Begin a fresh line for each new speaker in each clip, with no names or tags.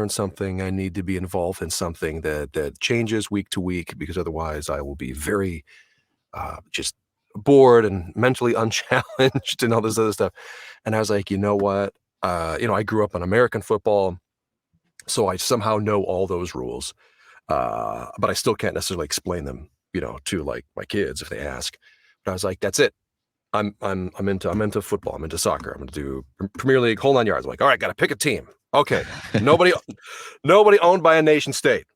learn something. I need to be involved in something that changes week to week, because otherwise I will be very just bored and mentally unchallenged and all this other stuff. And I was like, you know what? I grew up on American football, so I somehow know all those rules, but I still can't necessarily explain them, to like my kids if they ask. But I was like, that's it. I'm into football. I'm into soccer. I'm going to do Premier League, whole 9 yards. I'm like, all right, got to pick a team. Okay, nobody owned by a nation state.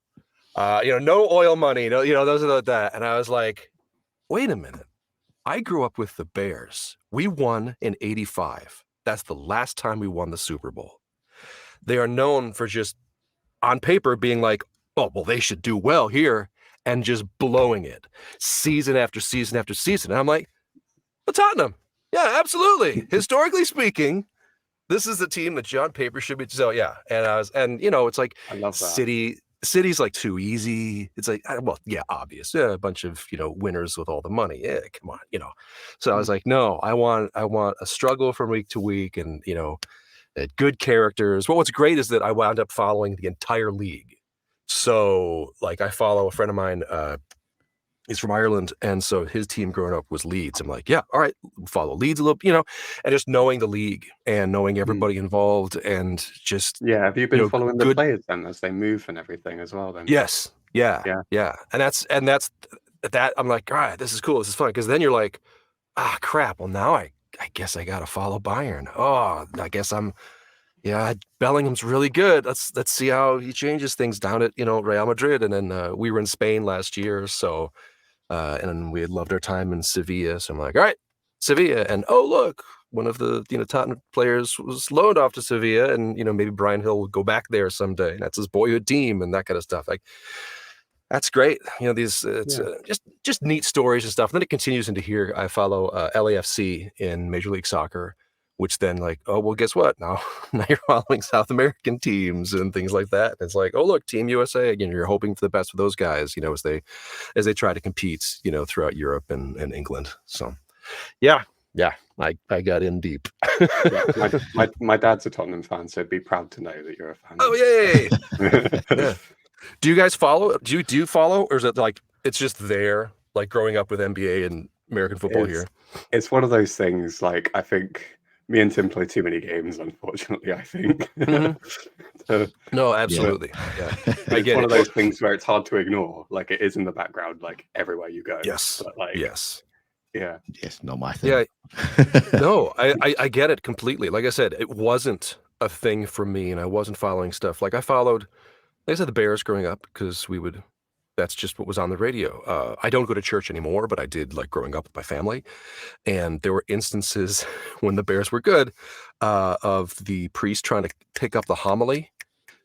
No oil money. No, those are that. And I was like, wait a minute. I grew up with the Bears. We won in '85. That's the last time we won the Super Bowl. They are known for just on paper being like, oh, well, they should do well here, and just blowing it season after season after season. And I'm like, well, Tottenham. Yeah, absolutely. Historically speaking, this is the team that John Paper should be. So yeah. And it's like
I love
that. City's like too easy. It's like, well, yeah, obvious. Yeah, a bunch of, winners with all the money. Yeah, come on, So I was like, no, I want a struggle from week to week, and, good characters. Well, what's great is that I wound up following the entire league. So like I follow a friend of mine, he's from Ireland, and so his team growing up was Leeds. I'm like, yeah, all right, follow Leeds a little, and just knowing the league and knowing everybody involved, and just
have you been following the players then as they move and everything as well? Then
yes, yeah, and that's that. I'm like, all right, this is cool, this is fun, because then you're like, crap. Well, now I guess I gotta follow Bayern. Oh, I guess Bellingham's really good. Let's see how he changes things down at Real Madrid, and then we were in Spain last year, so. And we had loved our time in Sevilla. So I'm like, all right, Sevilla. And oh, look, one of the, Tottenham players was loaned off to Sevilla, and, maybe Brian Hill will go back there someday. And that's his boyhood team and that kind of stuff. Like, that's great. These, just neat stories and stuff. And then it continues into here. I follow LAFC in Major League Soccer, which then like, oh, well, guess what? Now you're following South American teams and things like that. And it's like, oh, look, Team USA. Again, you're hoping for the best for those guys, as they try to compete, throughout Europe and England. So, yeah, I got in deep.
My dad's a Tottenham fan, so be proud to know that you're a fan.
Oh, yay! Yeah. Do you guys follow? Do you follow, or is it like it's just there, like growing up with NBA and American football here?
It's one of those things. Like, I think me and Tim play too many games, unfortunately, I think.
No, absolutely. Yeah.
It's one of those things where it's hard to ignore. Like, it is in the background, like everywhere you go.
Yes.
But, like,
yes.
Yeah.
Yes, not my thing.
Yeah. No, I get it completely. Like I said, it wasn't a thing for me, and I wasn't following stuff. Like I followed, like I said, the Bears growing up, because that's just what was on the radio. I don't go to church anymore, but I did, like, growing up with my family. And there were instances when the Bears were good, of the priest trying to pick up the homily,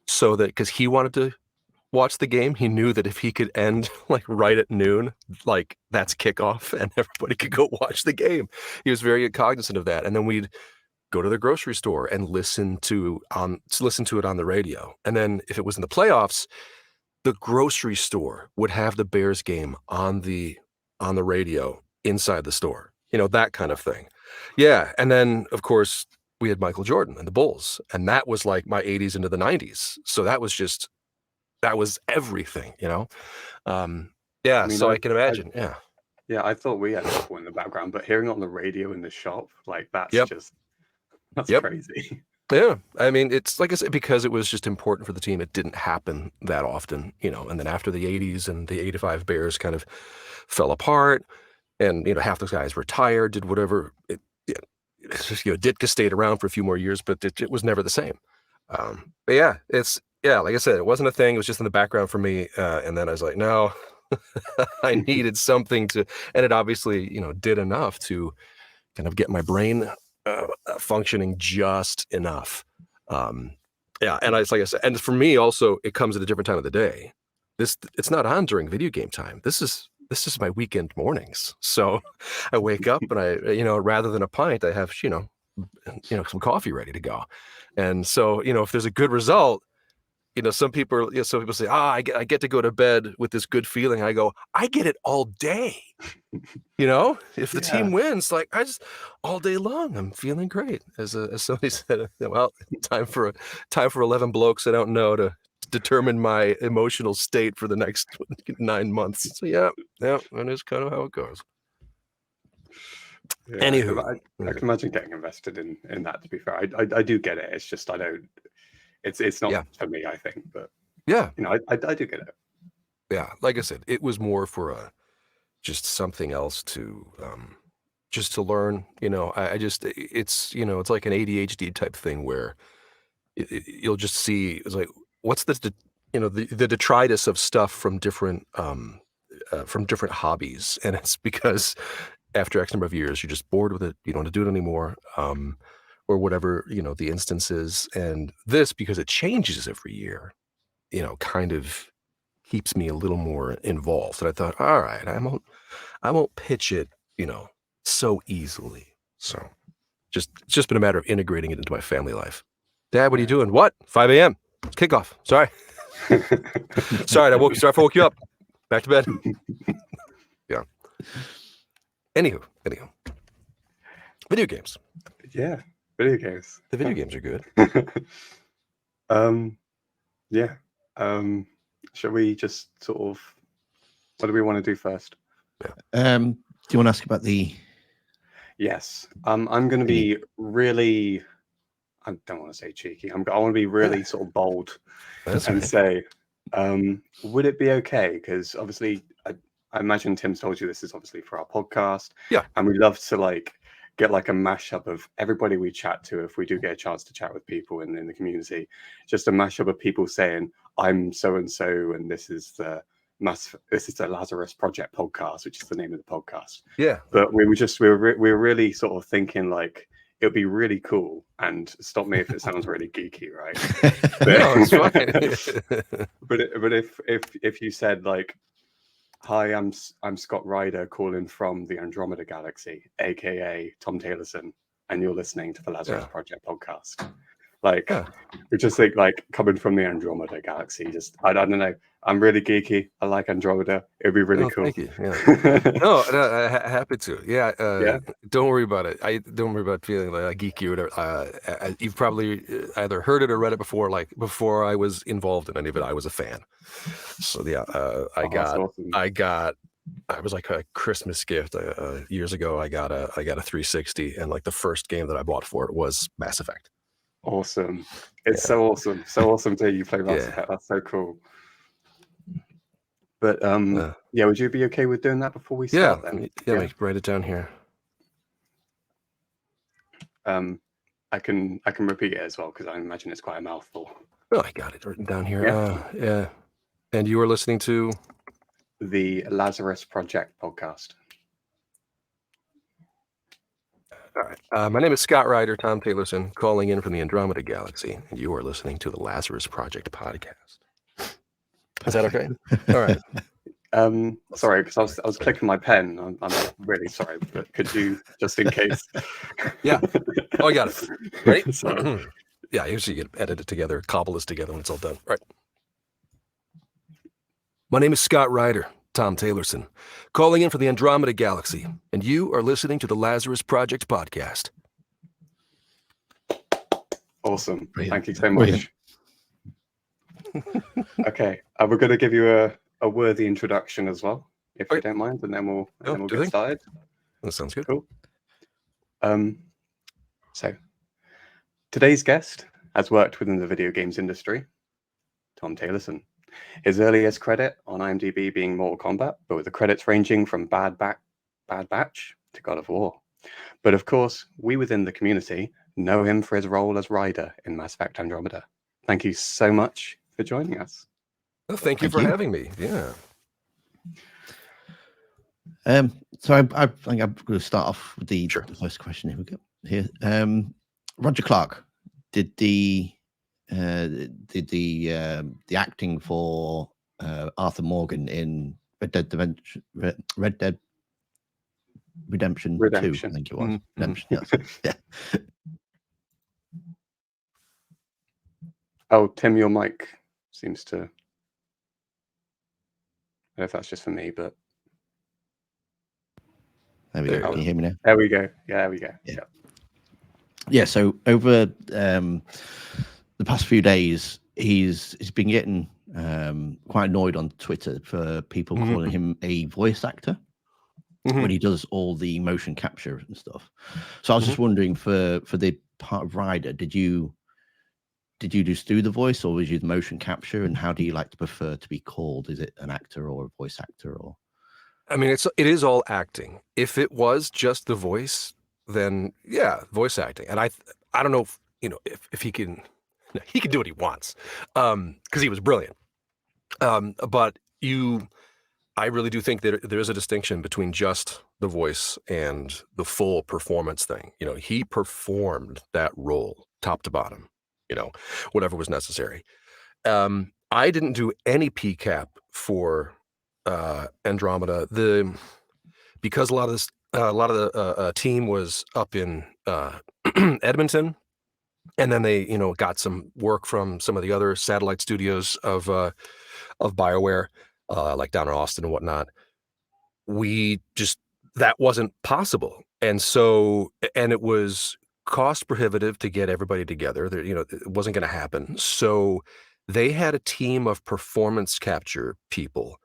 so that, because he wanted to watch the game, he knew that if he could end like right at noon, like that's kickoff, and everybody could go watch the game. He was very cognizant of that. And then we'd go to the grocery store and listen to it on the radio. And then if it was in the playoffs, the grocery store would have the Bears game on the radio inside the store, that kind of thing. Yeah. And then of course we had Michael Jordan and the Bulls, and that was like my 80s into the 90s. So that was everything, Yeah. I mean, so I can imagine.
Yeah. I thought we had football in the background, but hearing it on the radio in the shop, like that's crazy.
Yeah, I mean, it's like I said, because it was just important for the team. It didn't happen that often, and then after the 80s and the 85 Bears kind of fell apart, and, half those guys retired, did whatever. Ditka stayed around for a few more years, but it was never the same. But yeah, like I said, it wasn't a thing. It was just in the background for me. And then I was like, no, I needed something to, and it obviously, did enough to kind of get my brain functioning just enough. And it's like I said, and for me also, it comes at a different time of the day. It's not on during video game time. This is my weekend mornings. So I wake up and I, rather than a pint, I have, some coffee ready to go. And so, if there's a good result, some people, some people say, I get to go to bed with this good feeling. I go, I get it all day. If the team wins, like I just all day long, I'm feeling great. As somebody said, well, time for 11 blokes I don't know to determine my emotional state for the next 9 months. So yeah, that is kind of how it goes.
Yeah,
Anywho,
I can imagine getting invested in that. To be fair, I do get it. It's just I don't. It's not for me, I think. But
yeah,
I do get it.
Yeah, like I said, it was more for just something else to just to learn. I just it's it's like an ADHD type thing where you'll just see it's like what's the detritus of stuff from different hobbies, and it's because after X number of years you're just bored with it, you don't want to do it anymore, or whatever the instance is. And this, because it changes every year, kind of keeps me a little more involved. And I thought, all right, I won't pitch it, so easily. So it's just been a matter of integrating it into my family life. Dad, what are you doing? What? 5 a.m. It's kickoff. Sorry. Sorry, I woke you up. Back to bed. Yeah. Anywho. Video games.
Yeah, video games.
The video games are good.
Yeah. Shall we just sort of, what do we want to do first?
Yeah. Do you want to ask about the?
Yes. I'm going to be really, I don't want to say cheeky. I want to be really sort of bold and say, would it be okay? Because obviously, I imagine Tim's told you this is obviously for our podcast.
Yeah.
And we love to get a mashup of everybody we chat to, if we do get a chance to chat with people in the community, just a mashup of people saying, I'm so and so, and this is the Lazarus Project podcast, which is the name of the podcast.
Yeah.
But we were really sort of thinking it would be really cool, and stop me if it sounds really geeky, right?
No, it's fine.
but if you said hi, I'm Scott Ryder calling from the Andromeda Galaxy, aka Tom Taylorson, and you're listening to the Lazarus Project podcast. We just think coming from the Andromeda Galaxy. Just I don't know. I'm really geeky. I like Andromeda. It'd be really cool.
Thank you. Yeah. no, happy to. Yeah. Don't worry about it. Don't worry about feeling like geeky or whatever. You've probably either heard it or read it before. Before I was involved in any of it, I was a fan. So yeah, I was like a Christmas gift years ago. I got a 360, and the first game that I bought for it was Mass Effect.
Awesome! It's so awesome to hear you play Mass Effect. That's so cool. But would you be okay with doing that before we start? Then
let me write it down here.
I can repeat it as well, because I imagine it's quite a mouthful.
Oh, I got it written down here. Yeah. And you are listening to
the Lazarus Project podcast.
All right. My name is Scott Ryder, Tom Taylorson, calling in from the Andromeda Galaxy, and you are listening to the Lazarus Project podcast. Is that okay? All right.
Sorry, because I was clicking my pen. I'm really sorry, but could you, just in case?
Yeah. Oh, I got it. Ready? Yeah, usually you edit it together, cobble this together when it's all done. All right. My name is Scott Ryder, Tom Taylorson, calling in from the Andromeda Galaxy, and you are listening to the Lazarus Project podcast.
Awesome. Brilliant. Thank you so much. Okay, we're going to give you a worthy introduction as well, if you don't mind, and then we'll get started.
That sounds good.
Cool. So today's guest has worked within the video games industry, Tom Taylorson. His earliest credit on IMDb being Mortal Kombat, but with the credits ranging from Bad Batch to God of War. But of course, we within the community know him for his role as Ryder in Mass Effect Andromeda. Thank you so much for joining us.
Oh, thank you for having me. Yeah.
So I think I'm going to start off with the first question. Here we go. Here, Roger Clark did the acting for Arthur Morgan in Red Dead Redemption 2, I think it was.
Mm-hmm.
Redemption, yes. Yeah.
Oh, Tim, your mic seems to. I don't know if that's just for me, but
There we go. Can you hear me now?
there we go. Yeah, there we go.
Yeah. Yeah. So over the past few days, he's been getting quite annoyed on Twitter for people calling him a voice actor when he does all the motion capture and stuff. So I was just wondering, for the part of Ryder, did you just do the voice, or was you the motion capture? And how do you like to prefer to be called? Is it an actor or a voice actor? Or
I mean, it is all acting. If it was just the voice, then yeah, voice acting. And I don't know if, if he can do what he wants, because he was brilliant. But I really do think that there is a distinction between just the voice and the full performance thing. He performed that role top to bottom, whatever was necessary. I didn't do any PCAP for Andromeda. Because a lot of the team was up in Edmonton, and then they got some work from some of the other satellite studios of Bioware, like down in Austin and whatnot. That wasn't possible, and it was cost prohibitive to get everybody together. It wasn't going to happen. So they had a team of performance capture people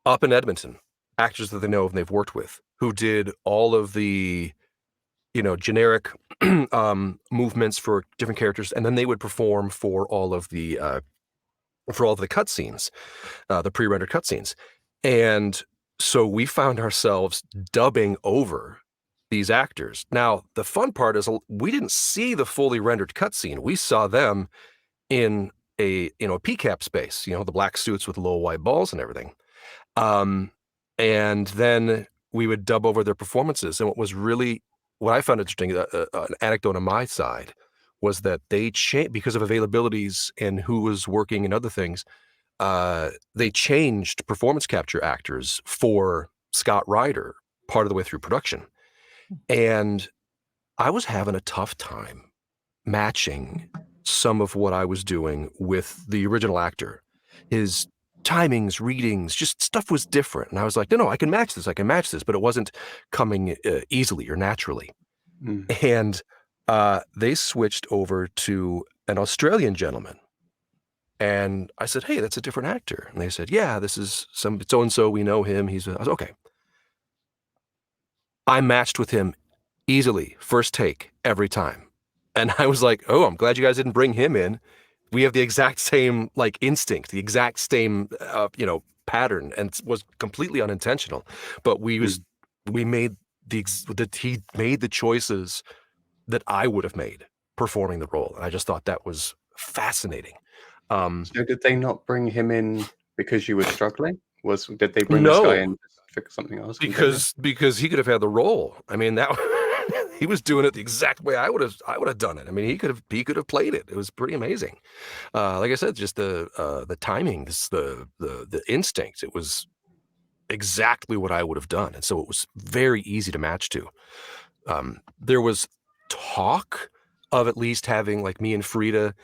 up in Edmonton, actors that they know and they've worked with, who did all of the generic movements for different characters, and then they would perform for all of the cutscenes, the pre-rendered cutscenes. And so we found ourselves dubbing over these actors. Now, the fun part is we didn't see the fully rendered cutscene. We saw them in a PCAP space, the black suits with little white balls and everything. And then we would dub over their performances. And what I found interesting, an anecdote on my side, was that they changed because of availabilities and who was working and other things. They changed performance capture actors for Scott Ryder part of the way through production. And I was having a tough time matching some of what I was doing with the original actor. His timings, readings, just stuff was different. And I was like, no, I can match this. But it wasn't coming easily or naturally. And they switched over to an Australian gentleman. And I said, hey, that's a different actor. And they said, yeah, this is some so-and-so. We know him. I was okay. I matched with him easily, first take, every time. And I was like, oh, I'm glad you guys didn't bring him in. We have the exact same instinct, the exact same pattern, and it was completely unintentional. But he made the choices that I would have made performing the role. And I just thought that was fascinating.
So did they not bring him in because you were struggling? Did they bring this guy in for something else?
Because he could have had the role. I mean, that he was doing it the exact way I would have done it. I mean, he could have played it. It was pretty amazing. Like I said, just the timing, the instinct. It was exactly what I would have done, and so it was very easy to match to. There was talk of at least having me and Frida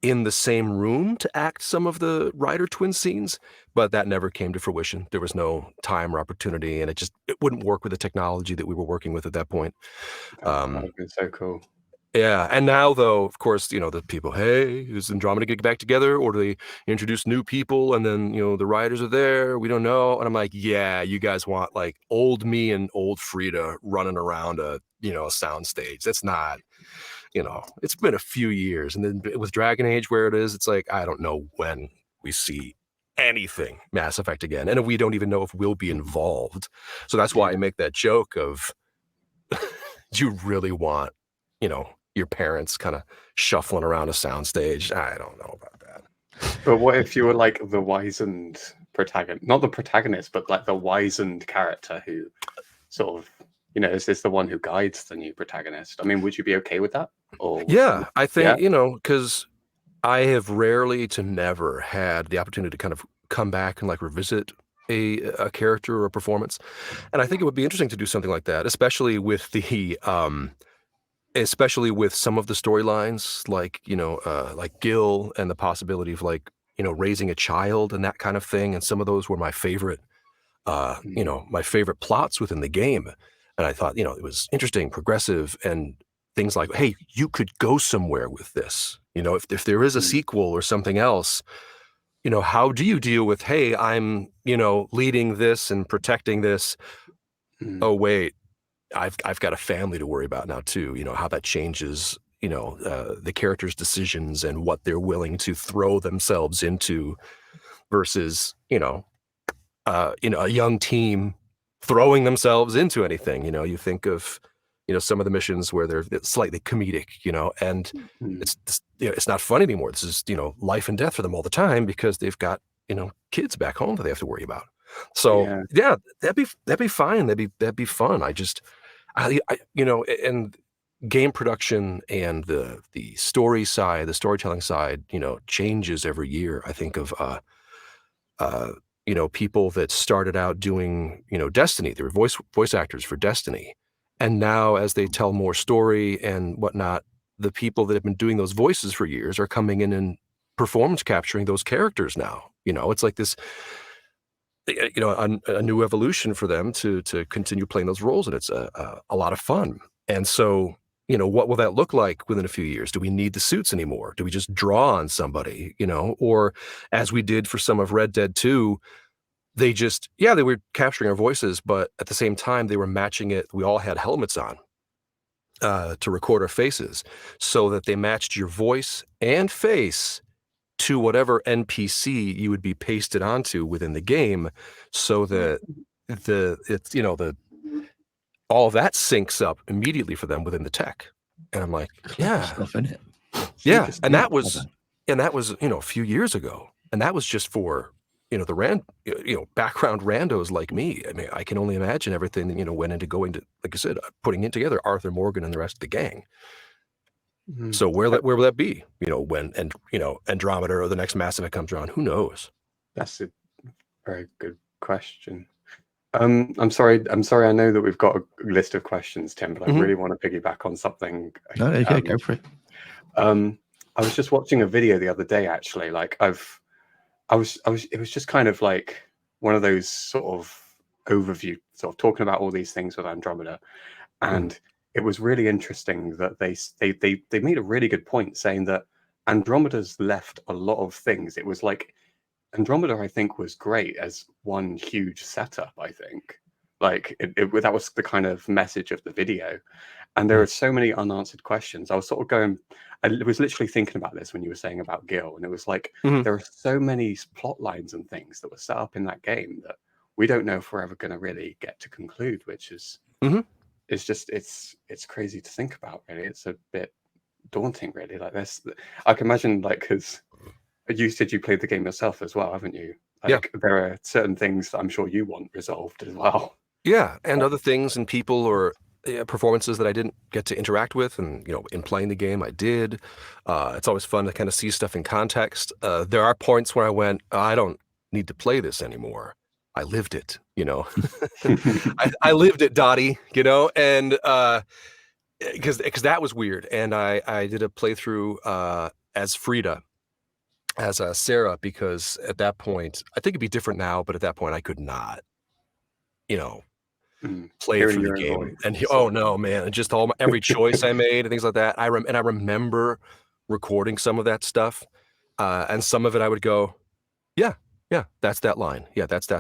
in the same room to act some of the Ryder twin scenes, but that never came to fruition. There was no time or opportunity, and it wouldn't work with the technology that we were working with at that point.
That would have been so cool.
Yeah, and now though, of course, the people, hey, is Andromeda going to get back together, or do they introduce new people, and then the writers are there? We don't know. And I'm like, yeah, you guys want old me and old Frida running around a sound stage. That's not. It's been a few years, and then with Dragon Age where it is, it's I don't know when we see anything Mass Effect again, and we don't even know if we'll be involved. So that's why I make that joke of, do you really want, your parents kind of shuffling around a soundstage? I don't know about that.
But what if you were the wizened protagonist, not the protagonist, but the wizened character who sort of, is this the one who guides the new protagonist? I mean, would you be okay with that?
Yeah, I think, because I have rarely to never had the opportunity to kind of come back and revisit a character or a performance. And I think it would be interesting to do something like that, especially with some of the storylines, like Gil, and the possibility of raising a child and that kind of thing. And some of those were my favorite, my favorite plots within the game. And I thought, it was interesting, progressive, and things like, hey, you could go somewhere with this. If there is a sequel or something else, how do you deal with, hey, I'm, leading this and protecting this. Oh, wait, I've got a family to worry about now too. How that changes, the characters' decisions and what they're willing to throw themselves into versus, a young team throwing themselves into anything. You think of, some of the missions where they're slightly comedic, and it's not fun anymore. This is, life and death for them all the time because they've got, kids back home that they have to worry about. So yeah, that'd be fine. That'd be fun. And game production and the story side, the storytelling side, changes every year. I think of, people that started out doing, Destiny. They were voice actors for Destiny. And now as they tell more story and whatnot, the people that have been doing those voices for years are coming in and performance capturing those characters now. It's like this, a new evolution for them to continue playing those roles. And it's a lot of fun. And so, what will that look like within a few years? Do we need the suits anymore? Do we just draw on somebody, or as we did for some of Red Dead 2, they were capturing our voices, but at the same time, they were matching it. We all had helmets on to record our faces so that they matched your voice and face to whatever NPC you would be pasted onto within the game, so that all of that syncs up immediately for them within the tech. And I'm like, yeah,
stuff in it.
Yeah. And that was, a few years ago. And that was just for, the background randos like me. I mean, I can only imagine everything that, went into going to, like I said, putting it together, Arthur Morgan and the rest of the gang. So where will that be? When Andromeda or the next Mass Effect comes around, who knows?
That's a very good question. I'm sorry. I know that we've got a list of questions, Tim, but I really want to piggyback on something.
No, okay, go for it.
I was just watching a video the other day, actually. Like it was just kind of like one of those sort of overview, sort of talking about all these things with Andromeda, and it was really interesting that they made a really good point, saying that Andromeda's left a lot of things. It was like Andromeda, I think, was great as one huge setup. I think, like that was the kind of message of the video, and there are so many unanswered questions. I was sort of going, I was literally thinking about this when you were saying about Gil, and it was like there are so many plot lines and things that were set up in that game that we don't know if we're ever going to really get to conclude, which is it's just it's crazy to think about. Really, it's a bit daunting. Really, like this, I can imagine, like, because you said you played the game yourself as well, haven't you? Like, there are certain things that I'm sure you want resolved as well.
Yeah, and other things and people or performances that I didn't get to interact with, and in playing the game, I did. It's always fun to kind of see stuff in context. There are points where I went, I don't need to play this anymore. I lived it, I lived it, Dottie, and because that was weird. And I did a playthrough as Frida, as Sarah, because at that point, I think it'd be different now, but at that point I could not, play through the game. Voice. And oh no, man, just every choice I made and things like that. I remember recording some of that stuff, and some of it I would go, yeah, that's that line. Yeah, that's how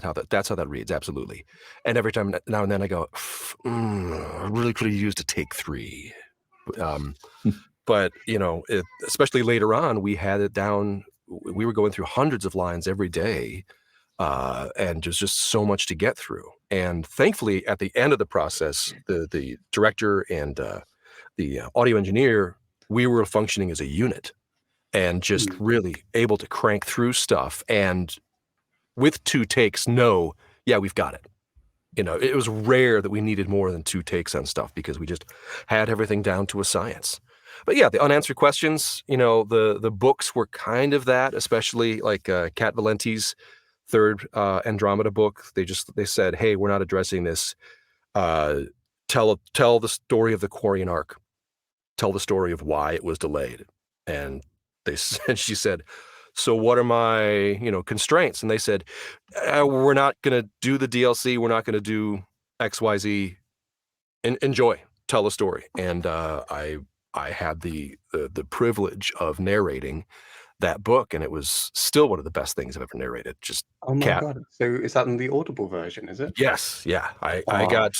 that reads. Absolutely. And every time now and then I go, I really could have used a take 3. But especially later on, we had it down. We were going through hundreds of lines every day, and there's just so much to get through. And thankfully, at the end of the process, the director and the audio engineer, we were functioning as a unit, and just really able to crank through stuff. And with 2 takes, we've got it. It was rare that we needed more than 2 takes on stuff because we just had everything down to a science. But yeah, the unanswered questions, the books were kind of that, especially like Kat Valenti's 3rd Andromeda book. They said, hey, we're not addressing this. Tell the story of the Quarian arc. Tell the story of why it was delayed. And she said, So what are my, constraints? And they said, we're not going to do the DLC. We're not going to do XYZ. Enjoy, tell a story. And I had the privilege of narrating that book, and it was still one of the best things I've ever narrated. Just
Oh my
cat.
god! So is that in the Audible version? Is it?
Yes, yeah. I
Wow.
got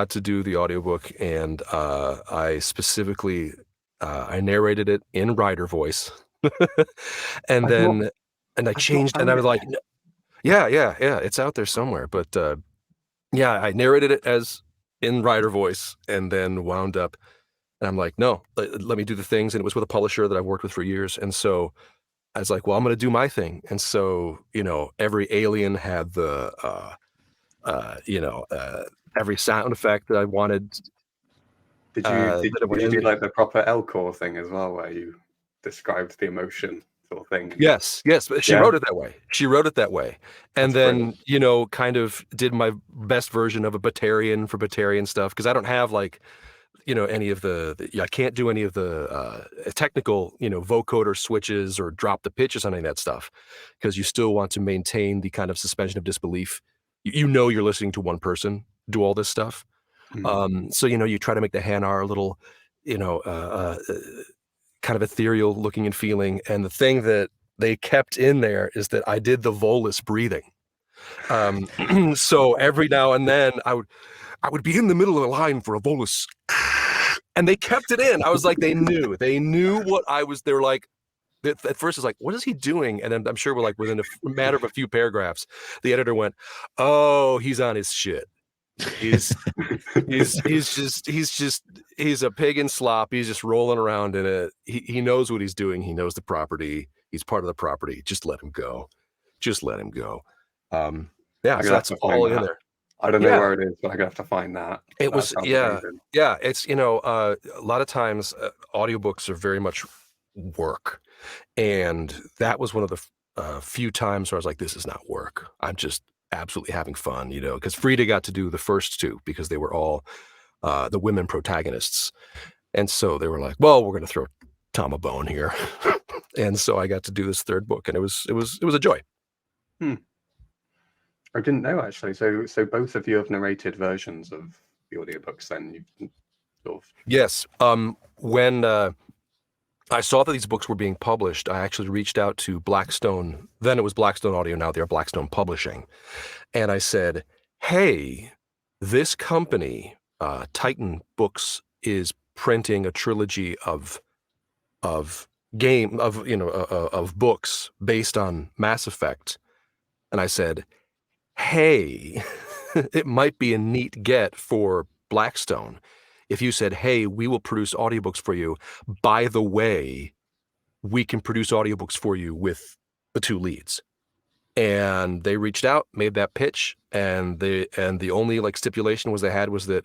to do the audiobook, and I specifically I narrated it in Ryder voice. And
I've
then
not,
and I
I've not
changed, and
found
I
it
was like,
yet.
yeah, it's out there somewhere. But yeah, I narrated it as in Ryder voice, and then wound up, and I'm like, no, let me do the things. And it was with a publisher that I've worked with for years, and so I was like, well, I'm going to do my thing. And so, every alien had the every sound effect that I wanted.
Did you
That it would
do
emulate.
like the proper Elcor thing as well, where you described the emotion sort of thing?
Yes, but she
Yeah.
wrote it that way. She wrote it that way. And
That's
then,
brilliant.
kind of did my best version of a Batarian for Batarian stuff, because I don't have like, any of I can't do any of the technical, vocoder switches or drop the pitch or something like that stuff, because you still want to maintain the kind of suspension of disbelief. You're listening to one person do all this stuff. So, you try to make the Hanar a little, kind of ethereal looking and feeling. And the thing that they kept in there is that I did the volus breathing. So every now and then I would be in the middle of a line for a volus, and they kept it in. I was like, they knew what I was. They were like, at first it's like, what is he doing? And then I'm sure we're like, within a matter of a few paragraphs, the editor went, oh, he's on his shit. He's a pig in slop. He's just rolling around in it. He knows what he's doing. He knows the property. He's part of the property. Just let him go. Yeah, so that's all in there.
I don't know
Yeah.
where it is, but I'm gonna have to find that.
It
That
was,
sounds
yeah.
amazing.
Yeah, it's, a lot of times audiobooks are very much work. And that was one of the few times where I was like, this is not work. I'm just absolutely having fun, because Frida got to do the first two because they were all the women protagonists. And so they were like, well, we're going to throw Tom a bone here. And so I got to do this third book, and it was a joy.
I didn't know, actually. So both of you have narrated versions of the audiobooks then? You sort of...
Yes. When I saw that these books were being published, I actually reached out to Blackstone. Then it was Blackstone Audio. Now they're Blackstone Publishing. And I said, hey, this company, Titan Books, is printing a trilogy of books based on Mass Effect. And I said, hey, it might be a neat get for Blackstone if you said, hey, we will produce audiobooks for you. By the way, we can produce audiobooks for you with the two leads. And they reached out, made that pitch, and the only like stipulation they had was that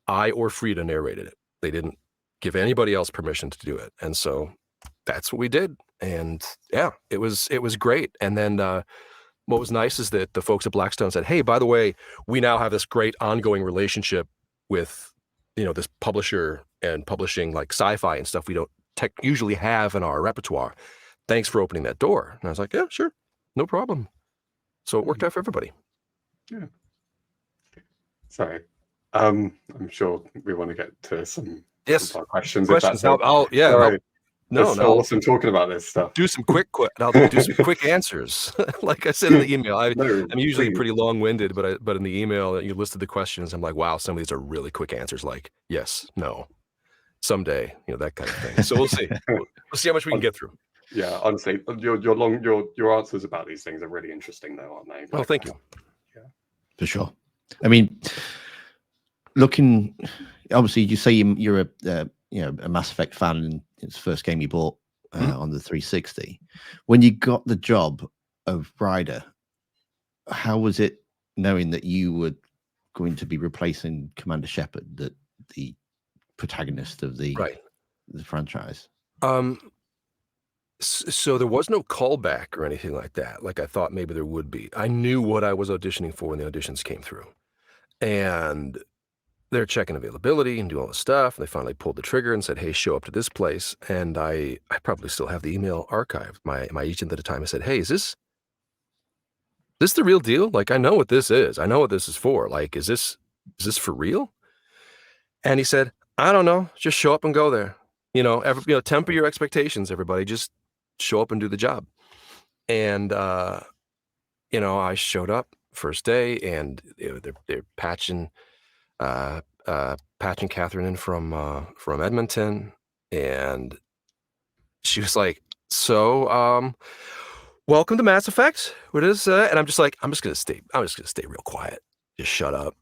I or Frida narrated it. They didn't give anybody else permission to do it. And so that's what we did. And yeah, it was great. And then what was nice is that the folks at Blackstone said, hey, by the way, we now have this great ongoing relationship with, this publisher and publishing like sci-fi and stuff we don't usually have in our repertoire. Thanks for opening that door. And I was like, yeah, sure. No problem. So it worked out for everybody.
Yeah. Sorry. I'm sure we want to get to some questions. If that's
okay.
It's so awesome talking about this stuff.
Do some I'll do some quick answers. Like I said in the email, I'm usually pretty long-winded, but in the email you listed the questions. I'm like, wow, some of these are really quick answers. Like yes, no, someday, that kind of thing. So we'll see. We'll see how much we can get through.
Yeah, honestly, your answers about these things are really interesting, though, aren't they?
Well, thank you.
Yeah, for sure. I mean, looking, obviously, you say you're a Mass Effect fan, and it's the first game you bought on the 360. When you got the job of Ryder, how was it knowing that you were going to be replacing Commander Shepard, the protagonist of the franchise?
So there was no callback or anything like that. Like I thought maybe there would be. I knew what I was auditioning for when the auditions came through. And they're checking availability and doing all this stuff, and they finally pulled the trigger and said, "Hey, show up to this place." And I probably still have the email archived. My agent at the time, I said, "Hey, is this the real deal? Like, I know what this is. I know what this is for. Like, is this for real?" And he said, "I don't know. Just show up and go there. Temper your expectations, everybody. Just show up and do the job." And I showed up first day, and they're patching Catherine in from Edmonton, and she was like, "So, welcome to Mass Effect. What is?" And I'm just like, I'm just gonna stay real quiet, just shut up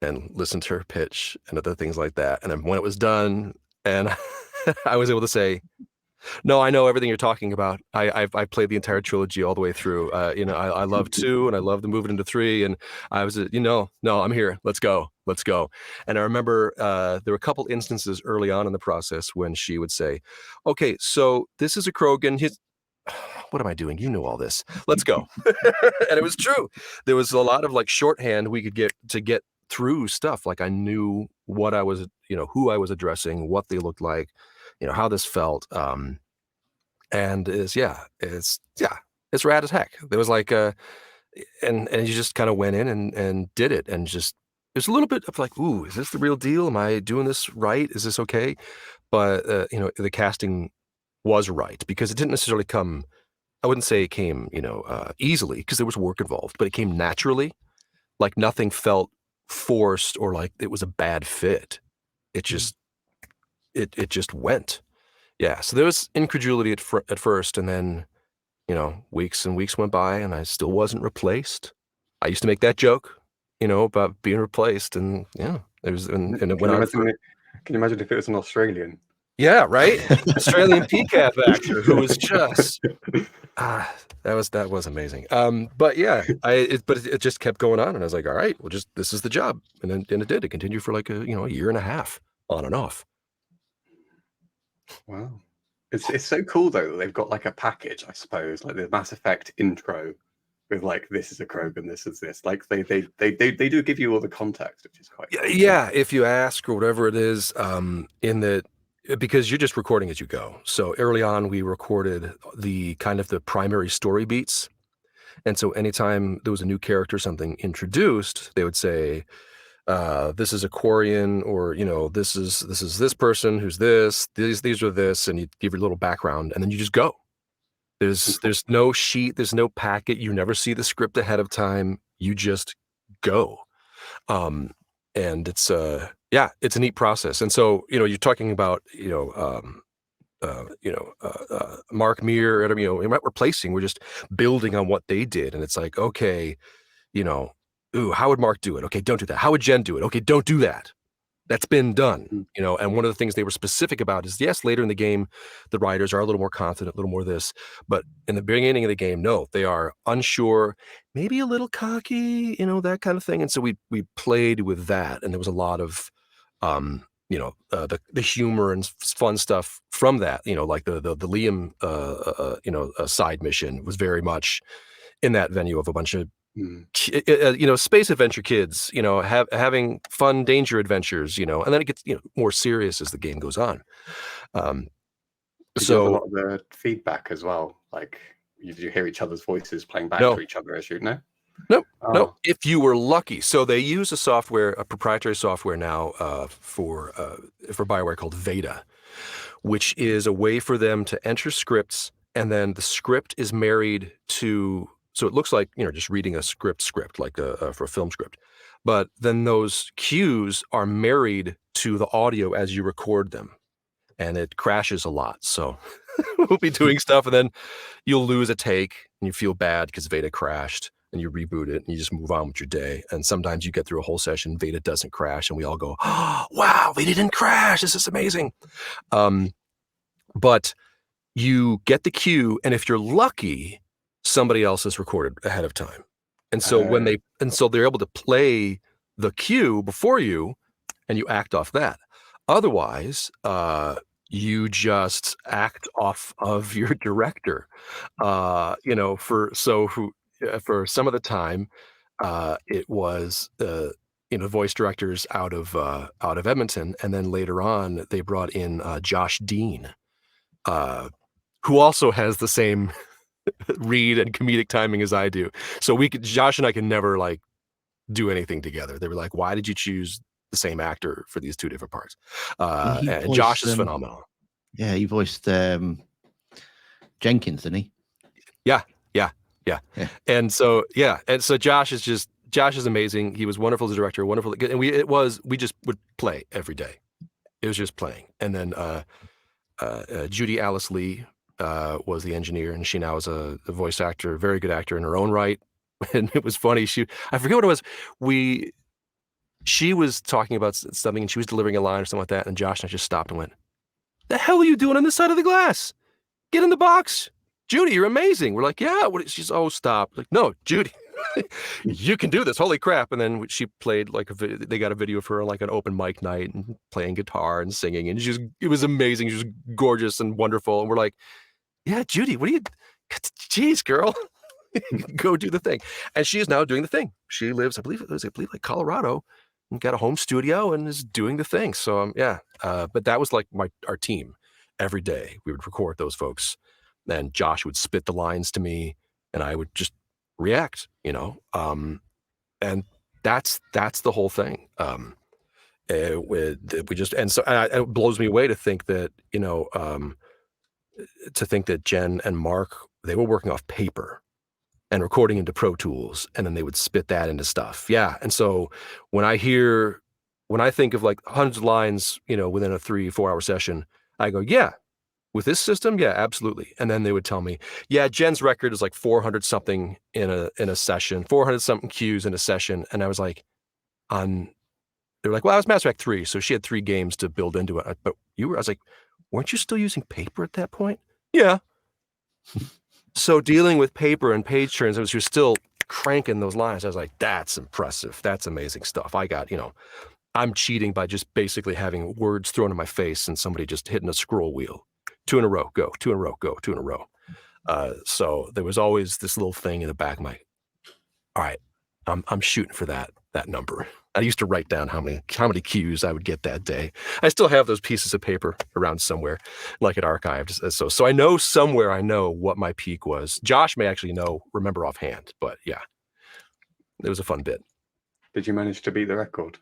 and listen to her pitch and other things like that. And then when it was done, and I was able to say, "No, I know everything you're talking about. I've played the entire trilogy all the way through. I love 2, and I love to move it into 3. And I was, no, I'm here. Let's go. And I remember there were a couple instances early on in the process when she would say, "Okay, so this is a Krogan. What am I doing? You know all this. Let's go." And it was true. There was a lot of like shorthand we could get through stuff. Like I knew what I was, who I was addressing, what they looked like, how this felt. And it's rad as heck. There was like and you just kind of went in and did it, and just there's a little bit of like, ooh, is this the real deal? Am I doing this right? Is this okay? But the casting was right, because it didn't necessarily come. I wouldn't say it came easily, because there was work involved, but it came naturally. Like nothing felt forced or like it was a bad fit. It just it just went. Yeah, so there was incredulity at first, and then, weeks and weeks went by, and I still wasn't replaced. I used to make that joke, about being replaced, and yeah, it was, and it went on.
Can you imagine if it was an Australian?
Yeah, right. Australian PCAP actor who was just that was amazing. But yeah, it just kept going on, and I was like, all right, well, just this is the job, and it did. It continued for like a year and a half, on and off.
Wow. It's so cool though that they've got like a package, I suppose, like the Mass Effect intro with like, this is a Krogan, this is this. Like they do give you all the context, which is quite cool.
Yeah, if you ask or whatever it is, because you're just recording as you go. So early on, we recorded the kind of the primary story beats. And so anytime there was a new character, something introduced, they would say, this is a Quarian, or this is this person who's this, these are this, and you give your little background, and then you just go. There's no sheet, there's no packet, you never see the script ahead of time, you just go. And it's it's a neat process. And so you're talking about Mark Meir, we're not replacing, we're just building on what they did. And it's like, okay, ooh, how would Mark do it? Okay, don't do that. How would Jen do it? Okay, don't do that. That's been done, and one of the things they were specific about is, yes, later in the game, the writers are a little more confident, a little more this, but in the beginning of the game, no, they are unsure, maybe a little cocky, that kind of thing. And so we played with that, and there was a lot of, the humor and fun stuff from that, like the Liam, side mission was very much in that venue of a bunch of space adventure kids, having fun danger adventures, and then it gets more serious as the game goes on.
So a lot of the feedback as well, like you hear each other's voices playing back to each other as you know.
No, if you were lucky. So they use a proprietary software now for Bioware called Veda, which is a way for them to enter scripts, and then the script is married to. So it looks like, just reading a script like for a film script. But then those cues are married to the audio as you record them. And it crashes a lot. So we'll be doing stuff, and then you'll lose a take, and you feel bad because Veda crashed, and you reboot it, and you just move on with your day. And sometimes you get through a whole session, Veda doesn't crash, and we all go, oh, wow, Veda didn't crash. This is amazing. But you get the cue, and if you're lucky, somebody else has recorded ahead of time. And so they're able to play the cue before you, and you act off that. Otherwise, you just act off of your director. For some of the time, it was voice directors out of Edmonton, and then later on they brought in Josh Dean, who also has the same read and comedic timing as I do. So Josh and I can never like do anything together. They were like, "Why did you choose the same actor for these two different parts?" And Josh is phenomenal.
Yeah, he voiced Jenkins, didn't he?
Yeah. And so Josh is amazing. He was wonderful as a director, wonderful, and we just would play every day. It was just playing. And then Judy Alice Lee was the engineer, and she now is a voice actor, very good actor in her own right. And it was funny. I forget what it was. She was talking about something, and she was delivering a line or something like that, and Josh and I just stopped and went, "The hell are you doing on this side of the glass? Get in the box. Judy, you're amazing." We're like, "Yeah." She's, "Oh, stop." Like, "No, Judy, you can do this. Holy crap." And then she played they got a video of her on like an open mic night and playing guitar and singing. And it was amazing. She was gorgeous and wonderful. And we're like, "Yeah, Judy, geez, girl, go do the thing." And she is now doing the thing. She lives, I believe like Colorado, and got a home studio and is doing the thing. So but that was like our team. Every day we would record those folks, and Josh would spit the lines to me, and I would just react, and that's the whole thing. It blows me away to think that Jen and Mark, they were working off paper and recording into Pro Tools, and then they would spit that into stuff. Yeah, and so when I think of like hundreds of lines, within a 3-4 hour session, I go, yeah. With this system, yeah, absolutely. And then they would tell me, yeah, Jen's record is like 400 something in a session, 400 something cues in a session. And I was like, they were like, well, I was Mass Effect 3, so she had 3 games to build into it. But I was like, weren't you still using paper at that point? Yeah. So dealing with paper and page turns, she was still cranking those lines. I was like, that's impressive. That's amazing stuff. I'm cheating by just basically having words thrown in my face and somebody just hitting a scroll wheel. 2 in a row, go, 2 in a row, go, 2 in a row. So there was always this little thing in the back of my, all right, I'm shooting for that number. I used to write down how many cues I would get that day. I still have those pieces of paper around somewhere, like at archived. So I know somewhere I know what my peak was. Josh may actually remember offhand, but yeah, it was a fun bit.
Did you manage to beat the record?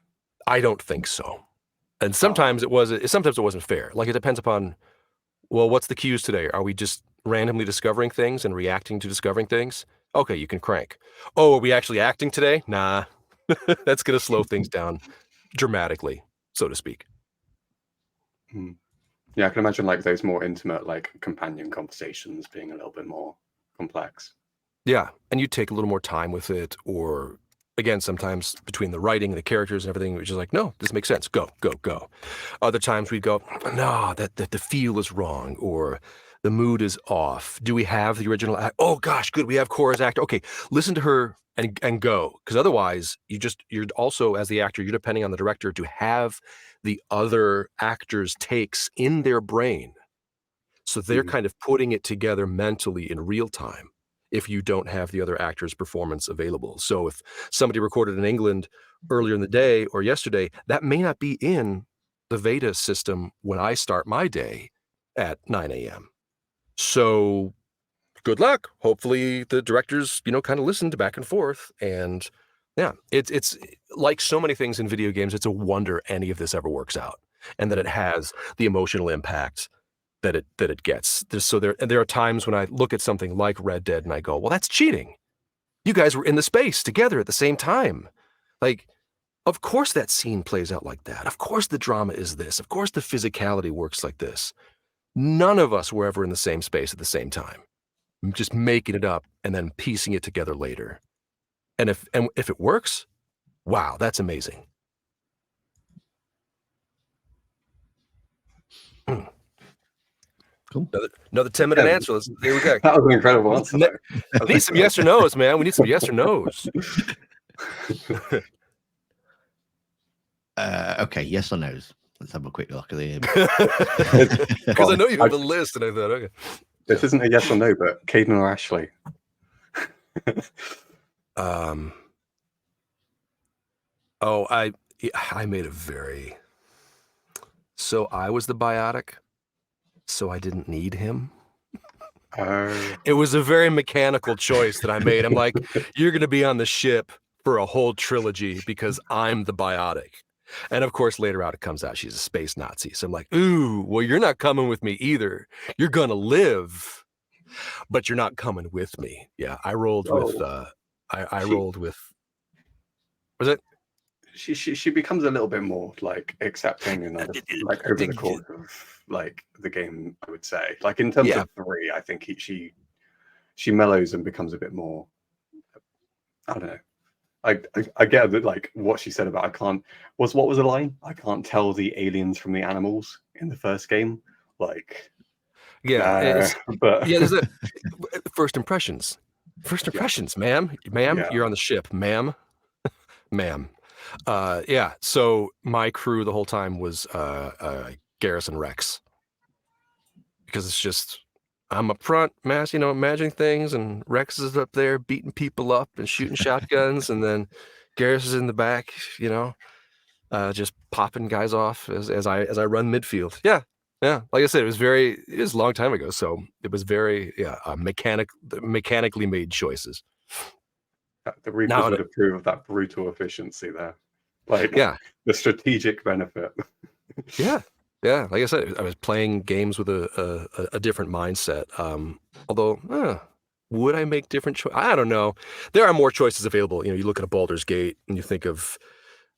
I don't think so. And sometimes it wasn't fair. Like, it depends upon, well, what's the cues today? Are we just randomly discovering things and reacting to discovering things? Okay, you can crank. Oh, are we actually acting today? Nah. That's going to slow things down dramatically, so to speak.
Yeah, I can imagine like those more intimate, like companion conversations being a little bit more complex.
Yeah, and you take a little more time with it, or again, sometimes between the writing and the characters and everything, which is like, no, this makes sense. Go, go, go. Other times we'd go, no, that the feel is wrong, or the mood is off. Do we have the original act? Oh gosh, good. We have Cora's actor. Okay, listen to her and go. Because otherwise, you're also, as the actor, you're depending on the director to have the other actors' takes in their brain. So they're kind of putting it together mentally in real time if you don't have the other actor's performance available. So if somebody recorded in England earlier in the day or yesterday, that may not be in the Veda system when I start my day at 9 a.m. So good luck. Hopefully the directors, kind of listened back and forth. And yeah, it's like so many things in video games, it's a wonder any of this ever works out, and that it has the emotional impact that it gets. There are times when I look at something like Red Dead and I go, well, that's cheating. You guys were in the space together at the same time. Like, of course that scene plays out like that. Of course the drama is this. Of course the physicality works like this. None of us were ever in the same space at the same time. I'm just making it up and then piecing it together later. And if it works, wow, that's amazing.
Cool.
Another 10-minute answer. Here we go.
That was an incredible answer.
We need some yes or no's, man. We need some yes or no's.
Okay, yes or no's. Let's have a quick look at the.
Because I know you have a list, and I thought, okay.
This isn't a yes or no, but Caden or Ashley?
Oh, I made a very so I was the biotic, so I didn't need him.
Oh,
It was a very mechanical choice that I made. I'm like, you're going to be on the ship for a whole trilogy because I'm the biotic. And of course, later out, it comes out she's a space Nazi. So I'm like, ooh, well, you're not coming with me either. You're going to live, but you're not coming with me. Yeah, I rolled with,
oh,
I
she
rolled with, was it?
she becomes a little bit more like accepting and like over the course of like the game, I would say. Like in terms
Yeah,
of 3, I think she mellows and becomes a bit more. I don't know. I get that, like what she said about I can't what was the line? I can't tell the aliens from the animals in the first game. Like
yeah.
no, but
Yeah, there's a first impressions. First
yeah,
impressions, ma'am,
yeah.
you're on the ship, ma'am. Yeah. So my crew the whole time was Garrison Rex because it's just I'm up front, imagining things, and Rex is up there beating people up and shooting shotguns, and then Garrus is in the back, just popping guys off as I run midfield. Yeah. Yeah, like I said, it was a long time ago, so it was very mechanically made choices.
The Reapers
Now,
would approve of that brutal efficiency there, like
yeah,
the strategic benefit.
yeah, yeah. Like I said, I was playing games with a different mindset. Although, would I make different choices? I don't know. There are more choices available. You look at a Baldur's Gate and you think of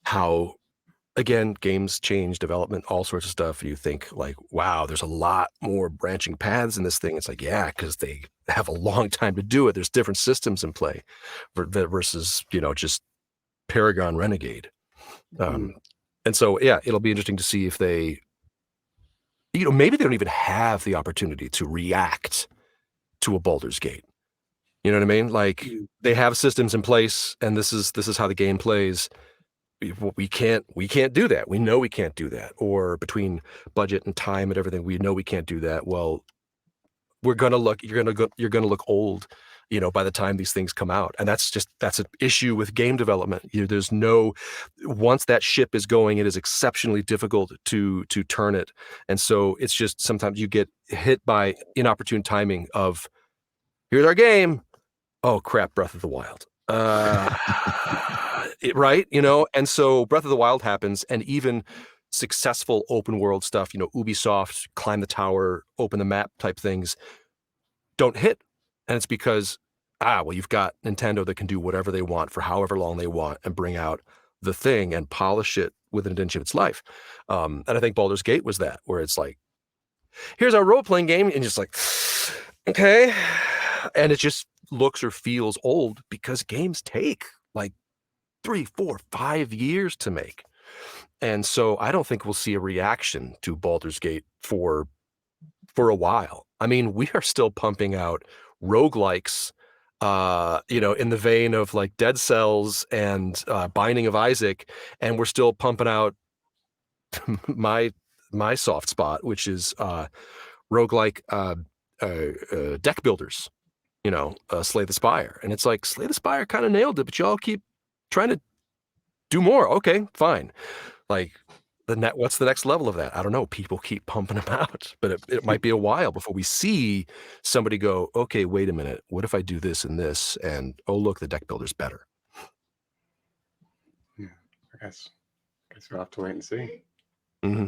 how, again, games change, development, all sorts of stuff. You think like, wow, there's a lot more branching paths in this thing. It's like, yeah, because they have a long time to do it. There's different systems in play versus, just Paragon Renegade.
Mm.
And so, yeah, it'll be interesting to see if they, maybe they don't even have the opportunity to react to a Baldur's Gate. You know what I mean? Like
Mm.
they have systems in place, and this is how the game plays. We can't do that. We know we can't do that. Or between budget and time and everything, we know we can't do that. Well, you're gonna look old, by the time these things come out. And that's an issue with game development. Once that ship is going, it is exceptionally difficult to turn it. And so it's just sometimes you get hit by inopportune timing of, here's our game. Oh crap, Breath of the Wild. Right? And so Breath of the Wild happens, and even successful open world stuff, Ubisoft, climb the tower, open the map type things don't hit. And it's because, well, you've got Nintendo that can do whatever they want for however long they want and bring out the thing and polish it within an inch of its life. And I think Baldur's Gate was that, where it's like, here's our role-playing game, and just like, okay. And it just looks or feels old because games take like 3, 4, 5 years to make. And so I don't think we'll see a reaction to Baldur's Gate for a while. I mean, we are still pumping out roguelikes, in the vein of like Dead Cells and Binding of Isaac, and we're still pumping out my soft spot, which is roguelike deck builders, Slay the Spire. And it's like, Slay the Spire kind of nailed it, but y'all keep trying to do more. Okay, fine. Like, what's the next level of that? I don't know. People keep pumping them out, but it might be a while before we see somebody go, okay, wait a minute. What if I do this and this? And oh, look, the deck builder's better.
Yeah, I guess we'll have to wait and see.
Mm-hmm.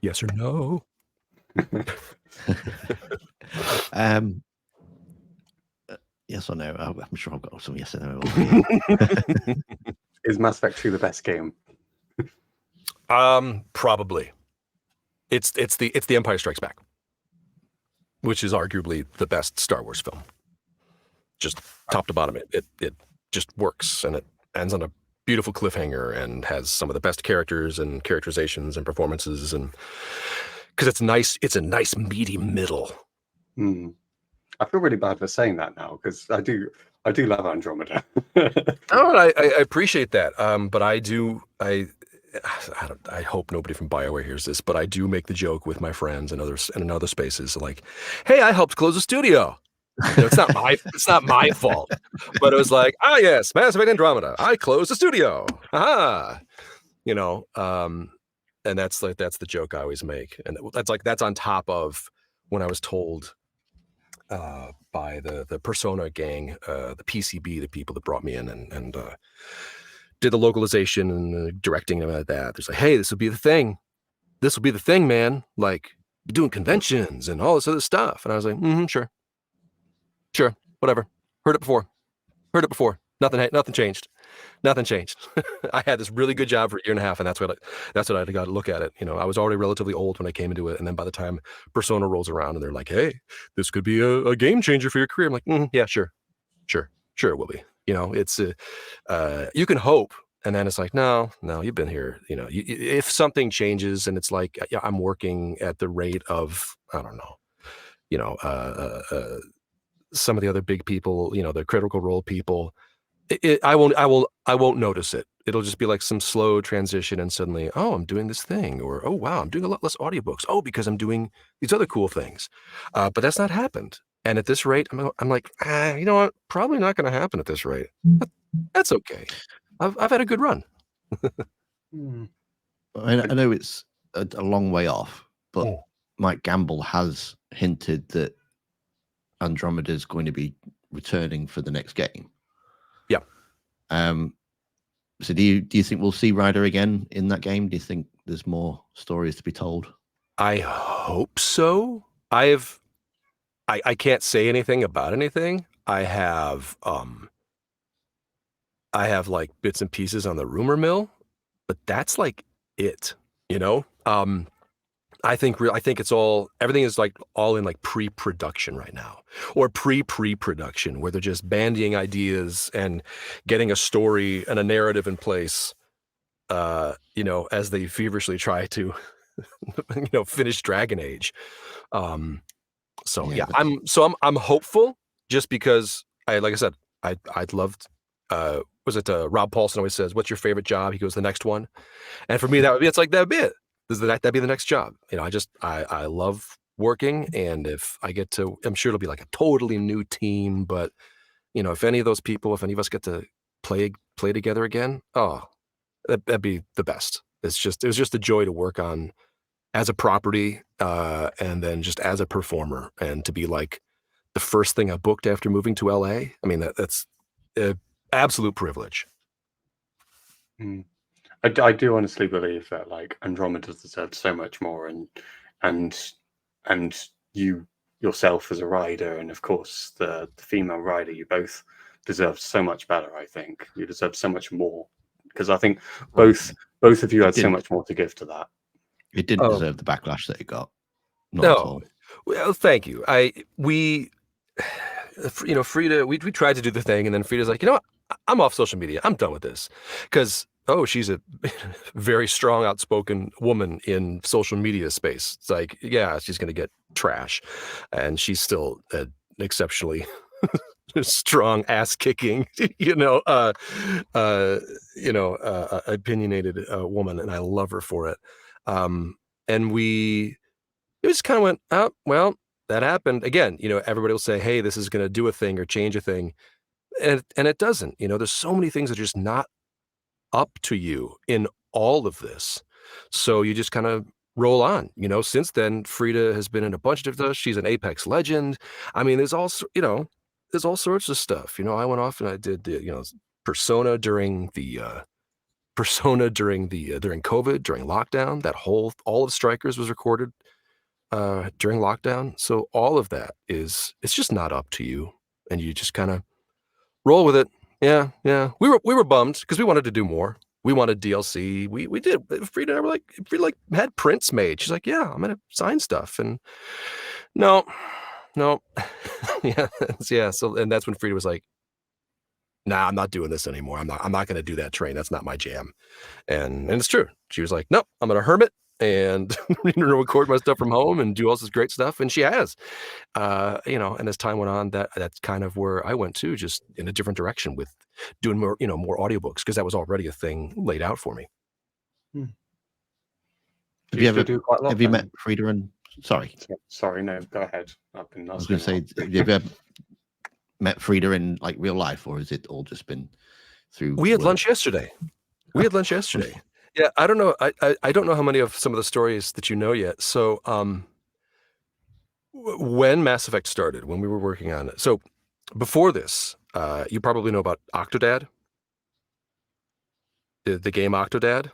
Yes or no?
Yes or no? I'm sure I've got some yes or no.
Is Mass Effect 2 the best game?
Probably. It's the Empire Strikes Back, which is arguably the best Star Wars film. Just top to bottom, it just works, and it ends on a beautiful cliffhanger and has some of the best characters and characterizations and performances, and because it's a nice meaty middle.
I feel really bad for saying that now, because I do love Andromeda.
I appreciate that. But I hope nobody from Bioware hears this, but I do make the joke with my friends and others and in other spaces like, hey, I helped close a studio. It's not my fault. But it was like, ah, yes, Mass Effect Andromeda. I closed the studio. Aha. And that's the joke I always make. And that's on top of when I was told by the Persona gang, the PCB, the people that brought me in and did the localization and directing and that. There's like, hey, this will be the thing. This will be the thing, man. Like doing conventions and all this other stuff. And I was like, sure, whatever. Heard it before. Nothing changed. Nothing changed. I had this really good job for a year and a half, and that's what I got to look at it. I was already relatively old when I came into it, and then by the time Persona rolls around, and they're like, "Hey, this could be a game changer for your career," I'm like, "Yeah, sure, it will be." It's you can hope, and then it's like, no, you've been here. If something changes, and it's like I'm working at the rate of I don't know, some of the other big people, the Critical Role people. I won't notice it. It'll just be like some slow transition and suddenly, oh, I'm doing this thing, or oh wow, I'm doing a lot less audiobooks. Oh, because I'm doing these other cool things. But that's not happened. And at this rate, I'm like, you know what? Probably not going to happen at this rate. But that's okay. I've had a good run.
I know it's a long way off, but Mike Gamble has hinted that Andromeda is going to be returning for the next game.
Yeah.
So do you think we'll see Ryder again in that game? Do you think there's more stories to be told?
I hope so. I can't say anything about anything. I have like bits and pieces on the rumor mill, but that's like it. I think it's everything is like all in like pre-production right now, or pre-production, where they're just bandying ideas and getting a story and a narrative in place, as they feverishly try to, finish Dragon Age. I'm hopeful, just because like I said, I'd loved. Was it Rob Paulson always says, "What's your favorite job?" He goes, "The next one," and for me that'd be it. That'd be the next job. I love working, and if I get to, I'm sure it'll be like a totally new team, but if any of us get to play together again, oh, that'd be the best. It was just a joy to work on as a property, and then just as a performer, and to be like the first thing I booked after moving to LA. I mean, that's an absolute privilege.
I do honestly believe that like Andromeda deserves so much more, and you yourself as a Ryder, and of course the female Ryder, you both deserve so much better. I think you deserve so much more, because I think both of you had so much more to give to that.
It didn't deserve the backlash that it got. Not
no.
At all.
Well, thank you. Frida, we tried to do the thing, and then Frida's like, what? I'm off social media. I'm done with this. Because, she's a very strong, outspoken woman in social media space. It's like, yeah, she's going to get trash. And she's still an exceptionally strong, ass-kicking, opinionated woman, and I love her for it. And it just kind of went, oh, well, that happened. Again, everybody will say, hey, this is going to do a thing or change a thing. And it doesn't. There's so many things that are just not up to you in all of this. So you just kind of roll on. Since then, Frida has been in a bunch of different stuff. She's an Apex legend. I mean, there's all sorts of stuff. I went off and I did the, Persona during COVID, during lockdown. That all of Strikers was recorded during lockdown. So all of that it's just not up to you, and you just kind of roll with it. Yeah. We were bummed because we wanted to do more. We wanted DLC. We did. Frida and I were like, Frida had prints made. She's like, yeah, I'm gonna sign stuff. And no. yeah. So, and that's when Frida was like, nah, I'm not doing this anymore. I'm not gonna do that train. That's not my jam. And it's true. She was like, nope, I'm gonna hermit and record my stuff from home and do all this great stuff. And she has, and as time went on, that's kind of where I went to, just in a different direction with doing more, more audiobooks, because that was already a thing laid out for me.
Have you met Frida and sorry,
no, go ahead.
I was going to say, have you ever met Frida in like real life, or has it all just been through?
We had
work?
lunch yesterday. We had lunch yesterday. Yeah, I don't know. I don't know how many of some of the stories that you know yet. So when Mass Effect started, when we were working on it, so before this, you probably know about Octodad, the game Octodad.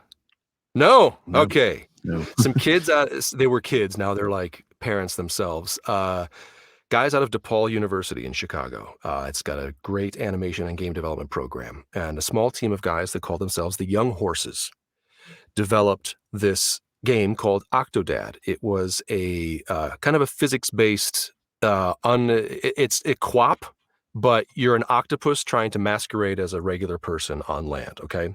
No,
No.
okay.
No.
Some kids, they were kids. Now they're like parents themselves. Guys out of DePaul University in Chicago. It's got a great animation and game development program, and a small team of guys that call themselves the Young Horses developed this game called Octodad. It was a kind of a physics-based, it's a QWOP, but you're an octopus trying to masquerade as a regular person on land, okay?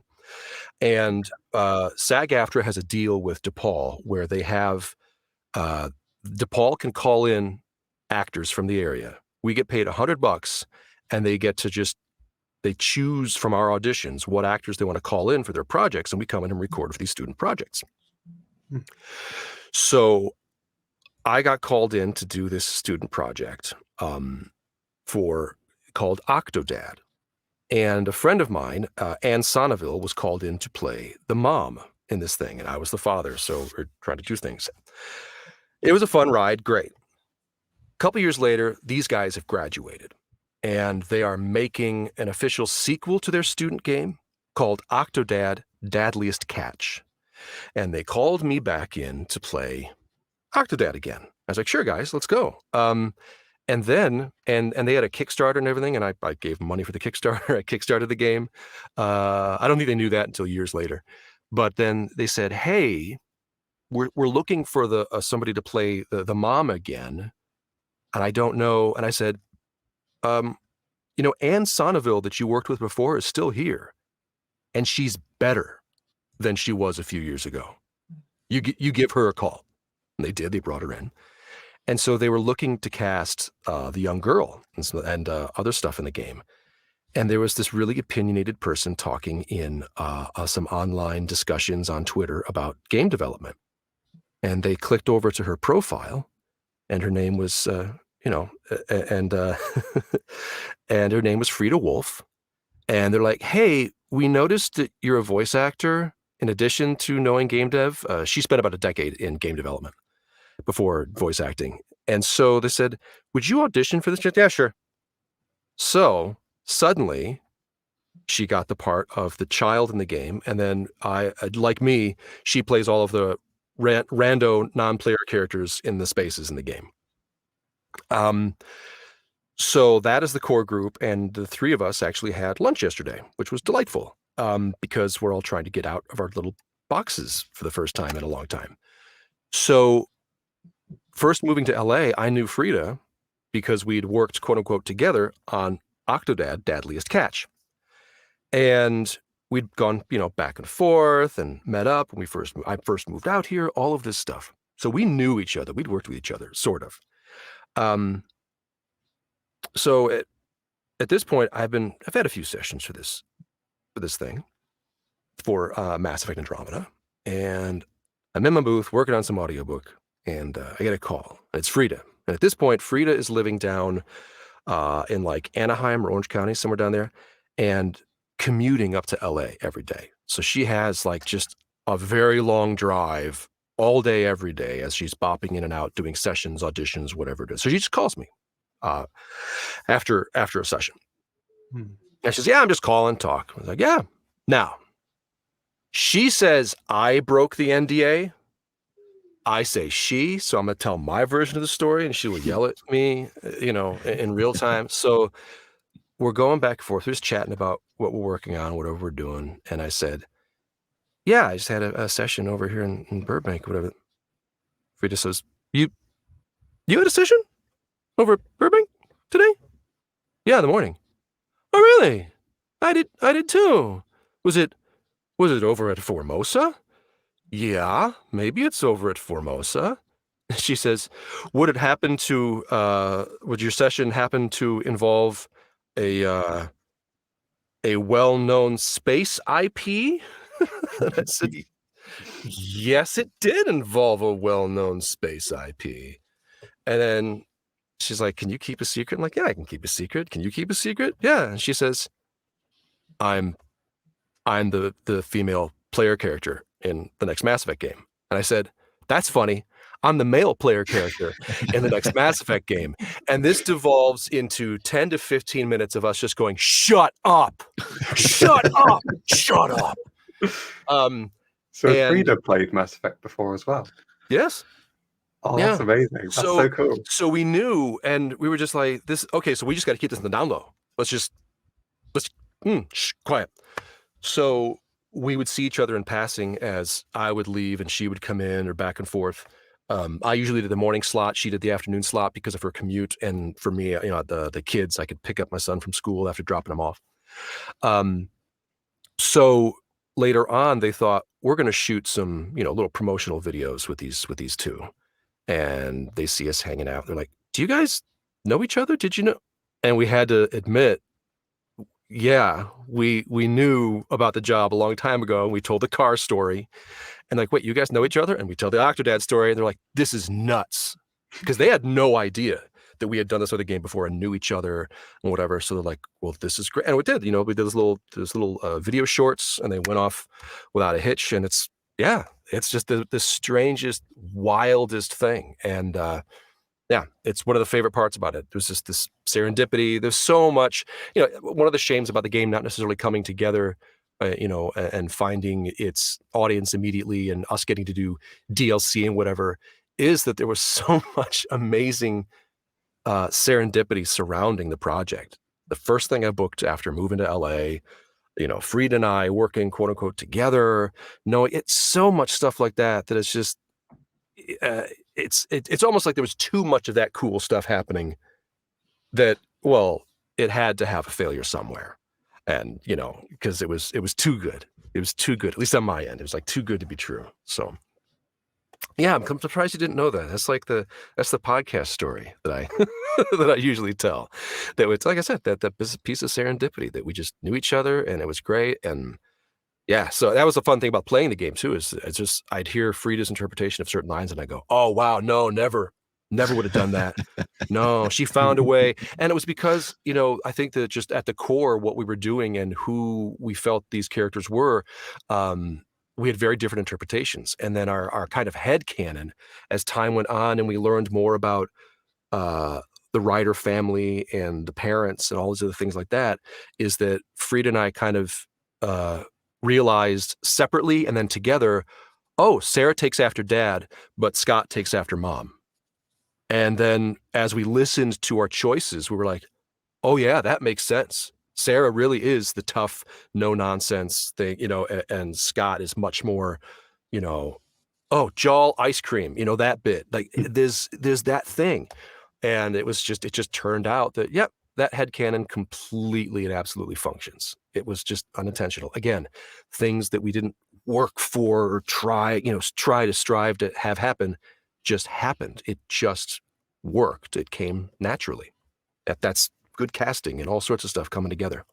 And SAG-AFTRA has a deal with DePaul where they have, DePaul can call in actors from the area. We get paid $100 and they get to they choose from our auditions what actors they want to call in for their projects, and we come in and record for these student projects. So I got called in to do this student project called Octodad. And a friend of mine, Anne Sonneville, was called in to play the mom in this thing, and I was the father, so we're trying to do things. It was a fun ride, great. A couple years later, these guys have graduated, and they are making an official sequel to their student game called Octodad Dadliest Catch. And they called me back in to play Octodad again. I was like, sure, guys, let's go. And then, and they had a Kickstarter and everything, and I gave them money for the Kickstarter. I kickstarted the game. I don't think they knew that until years later. But then they said, hey, we're looking for somebody to play the mom again. And I don't know. And I said, Anne Sonneville that you worked with before is still here. And she's better than she was a few years ago. You give her a call. And they did. They brought her in. And so they were looking to cast the young girl and other stuff in the game. And there was this really opinionated person talking in some online discussions on Twitter about game development. And they clicked over to her profile, and her name was, and her name was Frida Wolf. And they're like, hey, we noticed that you're a voice actor in addition to knowing game dev. She spent about a decade in game development before voice acting. And so they said, would you audition for this? Yeah, sure. So suddenly she got the part of the child in the game. And then like me, she plays all of the rando non-player characters in the spaces in the game. So that is the core group. And the three of us actually had lunch yesterday, which was delightful because we're all trying to get out of our little boxes for the first time in a long time. So first moving to LA, I knew Frida because we'd worked, quote unquote, together on Octodad Dadliest Catch. And we'd gone, back and forth and met up when I first moved out here, all of this stuff. So we knew each other. We'd worked with each other, sort of. So at this point, I've had a few sessions for this thing for Mass Effect Andromeda. And I'm in my booth working on some audiobook. And I get a call. It's Frida. And at this point, Frida is living down in like Anaheim or Orange County, somewhere down there, and commuting up to LA every day. So she has like just a very long drive all day, every day, as she's bopping in and out, doing sessions, auditions, whatever it is. So she just calls me after a session. And she says, yeah, I'm just calling, talk. I was like, yeah. Now, she says I broke the NDA. I say she, so I'm going to tell my version of the story, and she will yell at me, in real time. So we're going back and forth. We're just chatting about what we're working on, whatever we're doing. And I said, yeah, I just had a session over here in Burbank, whatever. Frida says, you had a session over at Burbank today? Yeah, in the morning. Oh, really? I did too. Was it over at Formosa? Yeah, maybe it's over at Formosa. She says, would your session happen to involve a well-known space IP? And I said, yes, it did involve a well-known space IP. And then she's like, can you keep a secret? I'm like, yeah, I can keep a secret. Can you keep a secret? Yeah. And she says, I'm the female player character in the next Mass Effect game. And I said, that's funny. I'm the male player character in the next Mass Effect game. And this devolves into 10 to 15 minutes of us just going, shut up, shut up, shut up.
So
and-
Frida played Mass Effect before as well.
Yes.
Oh,
Yeah.
that's amazing. That's so cool.
So we knew, and we were just like, this, okay, so we just got to keep this in the down low. Let's quiet. So we would see each other in passing as I would leave and she would come in, or back and forth. I usually did the morning slot. She did the afternoon slot because of her commute. And for me, the kids, I could pick up my son from school after dropping him off. So later on, they thought, we're going to shoot some, little promotional videos with these two. And they see us hanging out. They're like, do you guys know each other? Did you know? And we had to admit, yeah, we knew about the job a long time ago, and we told the car story. And like, wait, you guys know each other? And we tell the Octodad story, and they're like, this is nuts. Because they had no idea that we had done this other game before and knew each other and whatever. So they're like, well, this is great. And we did, we did this little video shorts, and they went off without a hitch. And it's just the strangest, wildest thing. And yeah, it's one of the favorite parts about it. There's just this serendipity. There's so much, one of the shames about the game not necessarily coming together, and finding its audience immediately and us getting to do DLC and whatever, is that there was so much amazing serendipity surrounding the project. The first thing I booked after moving to LA, Fried and I working quote unquote together, it's so much stuff like that it's just, it's almost like there was too much of that cool stuff happening that, well, it had to have a failure somewhere. And, because it was too good. It was too good, at least on my end. It was like too good to be true. So yeah, I'm surprised you didn't know that. That's the podcast story that I that I usually tell. That was, like I said, that piece of serendipity that we just knew each other and it was great. And yeah, so that was the fun thing about playing the game too, is it's just, I'd hear Frida's interpretation of certain lines and I go, oh wow, no, never would have done that. No, she found a way. And it was because, I think that just at the core, what we were doing and who we felt these characters were, we had very different interpretations. And then our kind of headcanon, as time went on and we learned more about the Ryder family and the parents and all these other things like that, is that Frida and I kind of realized separately and then together, oh, Sarah takes after dad, but Scott takes after mom. And then as we listened to our choices, we were like, oh yeah, that makes sense. Sarah really is the tough, no nonsense thing, and Scott is much more, oh, Jol ice cream, that bit, like there's that thing. And it just turned out that, yep, that headcanon completely and absolutely functions. It was just unintentional. Again, things that we didn't work for or try to strive to have happen just happened. It just worked. It came naturally. That's good casting and all sorts of stuff coming together.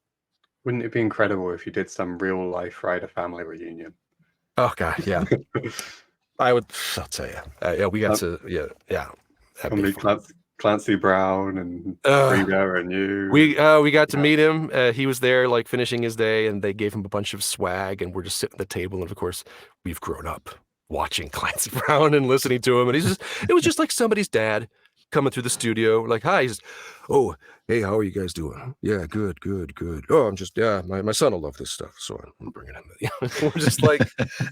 Wouldn't it be incredible if you did some real life Ryder family reunion?
Oh God, yeah. I'll tell you. Yeah, we got to, yeah.
Probably Clancy Brown and Frida and you.
We got to meet him. He was there, like finishing his day, and they gave him a bunch of swag, and we're just sitting at the table. And of course, we've grown up watching Clancy Brown and listening to him, and it was just like somebody's dad coming through the studio, like, hi. He's, oh, hey, how are you guys doing? Yeah, good. Oh, I'm just, my son will love this stuff, so I'm bringing him. We're just like,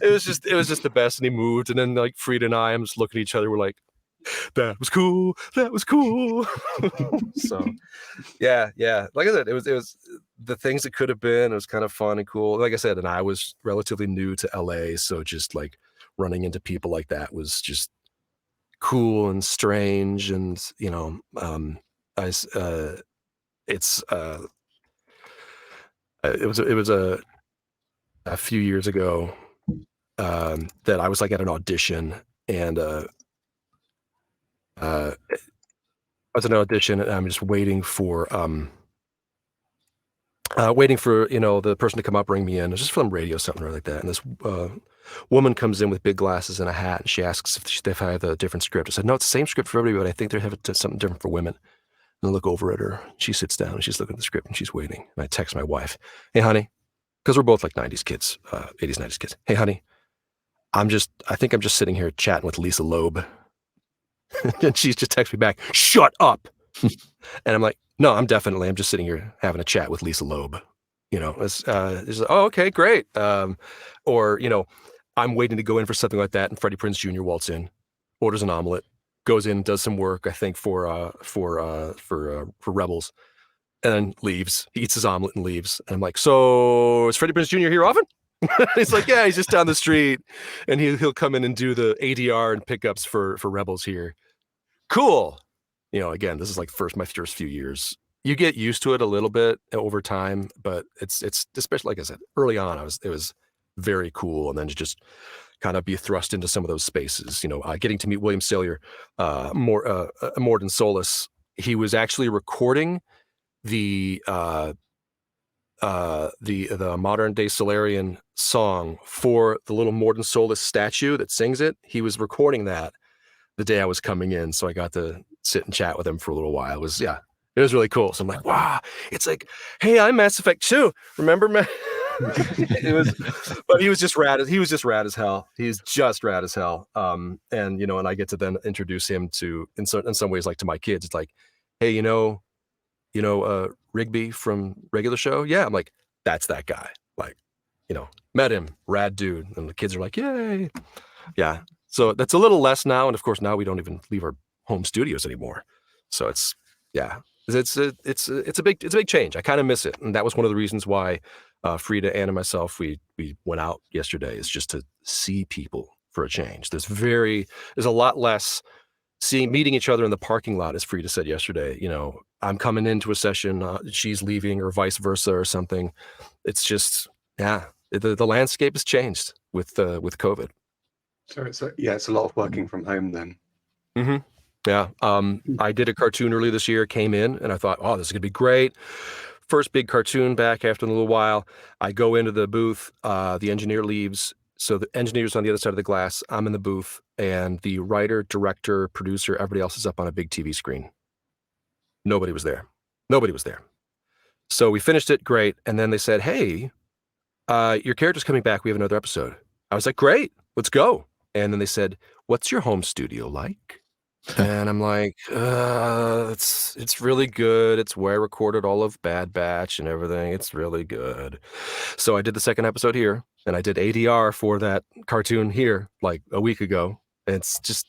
it was just the best. And he moved, and then like Frida and I'm just looking at each other. We're like, that was cool. So yeah. Like I said, it was the things that could have been. It was kind of fun and cool. Like I said, and I was relatively new to LA, so just like running into people like that was just cool and strange. And it was a few years ago that I was like at an audition, and I was at an audition, and I'm just waiting for waiting for, the person to come up, bring me in. It's just from radio, something like that. And this woman comes in with big glasses and a hat, and she asks if I have a different script. I said, no, it's the same script for everybody, but I think they have something different for women. And I look over at her. She sits down, and she's looking at the script, and she's waiting. And I text my wife, hey, honey, because we're both like 90s kids, 80s, 90s kids. Hey, honey, I think I'm just sitting here chatting with Lisa Loeb. And she's just texted me back, shut up. And I'm like, no, I'm just sitting here having a chat with Lisa Loeb. It's like, oh, okay, great. Or, I'm waiting to go in for something like that, and Freddie Prinze Jr. waltz in, orders an omelet, goes in, does some work, I think for Rebels, and then leaves. He eats his omelet and leaves. And I'm like, so is Freddie Prinze Jr. here often? He's like, yeah, he's just down the street, and he'll come in and do the ADR and pickups for Rebels here. Cool. Again, this is like my first few years. You get used to it a little bit over time, but it's especially, like I said, early on, it was very cool. And then to just kind of be thrust into some of those spaces, getting to meet William Salyer, Morden Solis. He was actually recording the modern day Solarian song for the little Morden Solis statue that sings it. He was recording that the day I was coming in, so I got to sit and chat with him for a little while. It was really cool. So I'm like, wow, it's like, hey, I'm Mass Effect 2. Remember, man? But he was just rad. He was just rad as hell. He's just rad as hell. And I get to then introduce him to, in some ways, like to my kids. It's like, hey, Rigby from regular show. Yeah. I'm like, that's that guy. Like, met him, rad dude. And the kids are like, yay. Yeah. So that's a little less now. And of course, now we don't even leave our home studios anymore. So it's a big change. I kind of miss it. And that was one of the reasons why Frida, Ann, and myself, we went out yesterday, is just to see people for a change. There's a lot less meeting each other in the parking lot, as Frida said yesterday. I'm coming into a session, she's leaving, or vice versa, or something. It's just, the landscape has changed with COVID.
So it's a lot of working from home then.
Mm-hmm. Yeah. I did a cartoon earlier this year, came in, and I thought, oh, this is gonna be great. First big cartoon back after a little while. I go into the booth, the engineer leaves. So the engineer's on the other side of the glass. I'm in the booth, and the writer, director, producer, everybody else is up on a big TV screen. Nobody was there. So we finished it, great. And then they said, hey, your character's coming back. We have another episode. I was like, great, let's go. And then they said, what's your home studio like? And I'm like, it's really good. It's where I recorded all of Bad Batch and everything. It's really good. So I did the second episode here, and I did ADR for that cartoon here like a week ago. And it's just,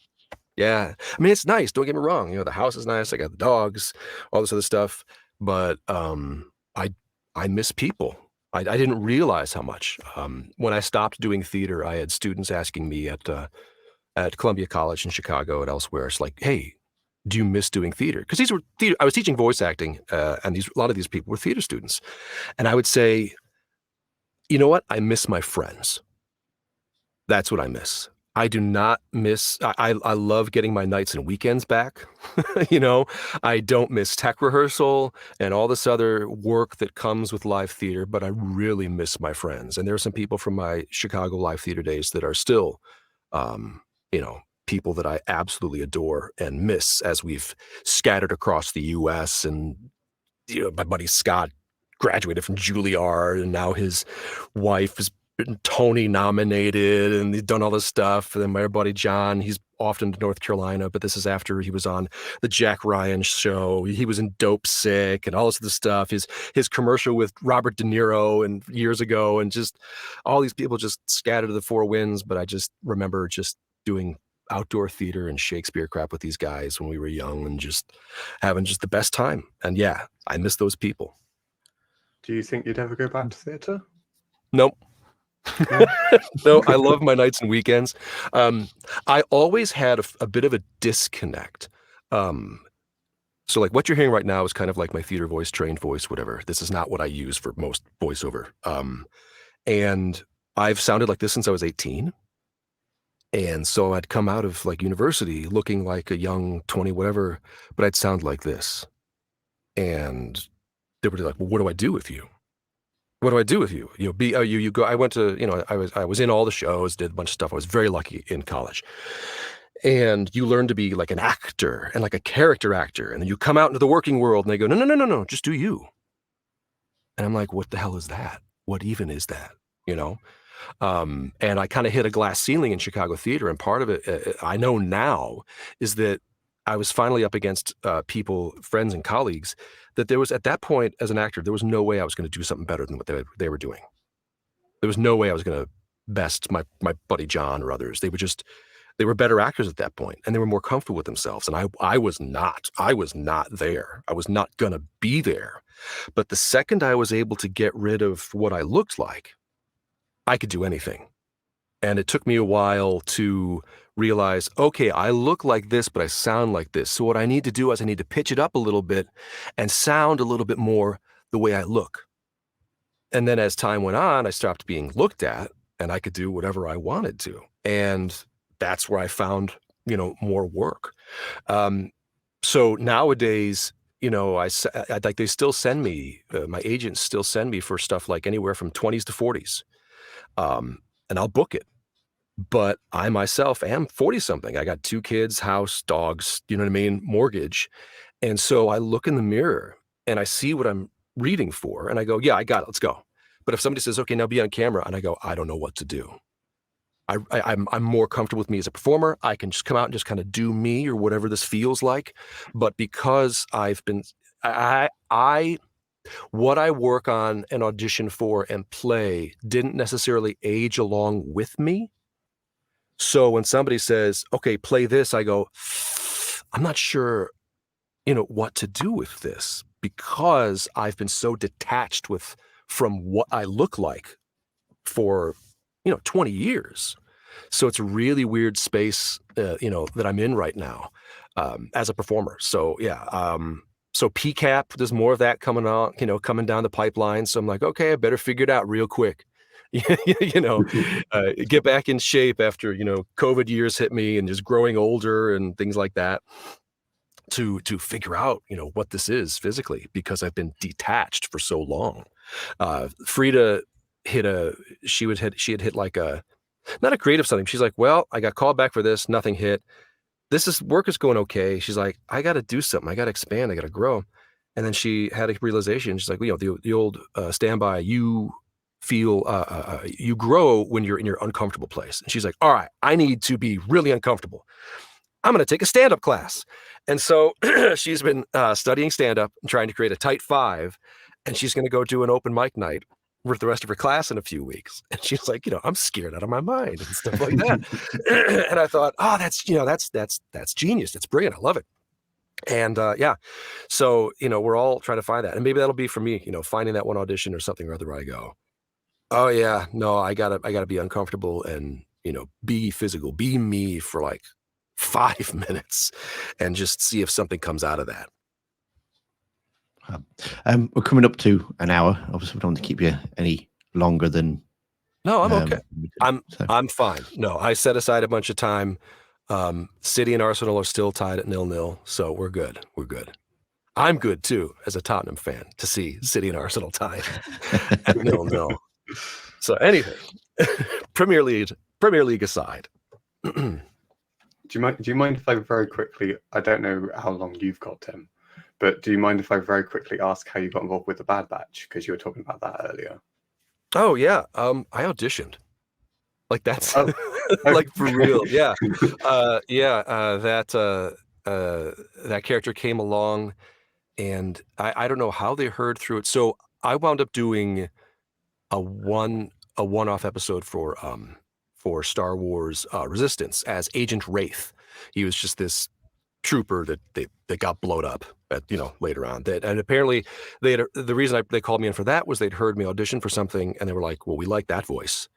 yeah. I mean, it's nice. Don't get me wrong. The house is nice. I got the dogs, all this other stuff. But I miss people. I didn't realize how much. When I stopped doing theater, I had students asking me at Columbia College in Chicago and elsewhere. It's like, hey, do you miss doing theater? Because these were theater. I was teaching voice acting, and a lot of these people were theater students. And I would say, you know what? I miss my friends. That's what I miss. I do not miss, I love getting my nights and weekends back. I don't miss tech rehearsal and all this other work that comes with live theater, but I really miss my friends. And there are some people from my Chicago live theater days that are still, people that I absolutely adore and miss as we've scattered across the US. And, my buddy Scott graduated from Juilliard, and now his wife has been Tony nominated, and he's done all this stuff. And then my buddy John, he's off in North Carolina, but this is after he was on the Jack Ryan show. He was in Dope Sick and all this other stuff. His commercial with Robert De Niro and years ago, and just all these people just scattered to the four winds. But I just remember just doing outdoor theater and Shakespeare crap with these guys when we were young, and just having just the best time. And yeah, I miss those people.
Do you think you'd ever go back to theater?
Nope. No, I love my nights and weekends. I always had a bit of a disconnect. So like what you're hearing right now is kind of like my theater voice, trained voice, whatever. This is not what I use for most voiceover. And I've sounded like this since I was 18. And so I'd come out of like university looking like a young 20 whatever, but I'd sound like this. And they were like, well, what do I do with you? what do I do with you? You know, you go. I went to, you know, I was in all the shows, did a bunch of stuff. I was very lucky in college, and you learn to be like an actor and like a character actor, and then you come out into the working world, and they go, no, just do you. And I'm like, what the hell is that? What even is that? You know. And I kind of hit a glass ceiling in Chicago theater, and part of it, I know now, is that I was finally up against people, friends and colleagues, that there was, at that point as an actor, there was no way I was going to do something better than what they were doing. There was no way I was going to best my buddy John or others. They were better actors at that point, and they were more comfortable with themselves. And I was not there. I was not going to be there. But the second I was able to get rid of what I looked like, I could do anything. And it took me a while to realize, okay, I look like this, but I sound like this. So what I need to do is I need to pitch it up a little bit and sound a little bit more the way I look. And then as time went on, I stopped being looked at, and I could do whatever I wanted to. And that's where I found, you know, more work. So nowadays, you know, I like, they still send me, my agents still send me for stuff like anywhere from 20s to 40s. And I'll book it. But I myself am 40 something. I got 2 kids, house, dogs, you know what I mean? Mortgage. And so I look in the mirror and I see what I'm reading for, and I go, yeah, I got it. Let's go. But if somebody says, okay, now be on camera, and I go, I don't know what to do. I'm more comfortable with me as a performer. I can just come out and just kind of do me or whatever this feels like. But because I've been, what I work on and audition for and play didn't necessarily age along with me. So when somebody says, okay, play this, I go, I'm not sure, you know, what to do with this, because I've been so detached from what I look like for, you know, 20 years. So it's a really weird space, you know, that I'm in right now, as a performer. So yeah. So PCAP, there's more of that coming on, you know, coming down the pipeline. So I'm like, okay, I better figure it out real quick. You know, get back in shape after, you know, COVID years hit me and just growing older and things like that, to figure out, you know, what this is physically, because I've been detached for so long. Frida she had hit like not a creative something. She's like, well, I got called back for this, nothing hit. Work is going okay. She's like, I got to do something. I got to expand. I got to grow. And then she had a realization. She's like, well, you know, the old standby, you feel, you grow when you're in your uncomfortable place. And she's like, all right, I need to be really uncomfortable. I'm going to take a stand-up class. And so she's been studying stand-up and trying to create a tight 5. And she's going to go do an open mic night with the rest of her class in a few weeks. And she's like, you know, I'm scared out of my mind and stuff like that. And I thought, oh, that's, you know, that's genius. That's brilliant. I love it. And yeah, so, you know, we're all trying to find that. And maybe that'll be for me, you know, finding that one audition or something or other where I go, oh yeah, no, I gotta be uncomfortable and, you know, be physical, be me for like 5 minutes and just see if something comes out of that.
We're coming up to an hour. Obviously, we don't want to keep you any longer than.
No, I'm okay. I'm fine. No, I set aside a bunch of time. City and Arsenal are still tied at 0-0, so we're good. We're good. I'm good too, as a Tottenham fan, to see City and Arsenal tied at 0-0. So anything, Premier League aside.
Do you mind if I very quickly? I don't know how long you've got, Tim, but do you mind if I very quickly ask how you got involved with the Bad Batch? Because you were talking about that earlier.
Oh yeah, I auditioned. Like that's like for real. Yeah, that character came along, and I don't know how they heard through it. So I wound up doing a one-off episode for Star Wars Resistance as Agent Wraith. He was just this trooper that got blowed up at, you know, later on. And apparently the reason they called me in for that was they'd heard me audition for something, and they were like, well, we like that voice,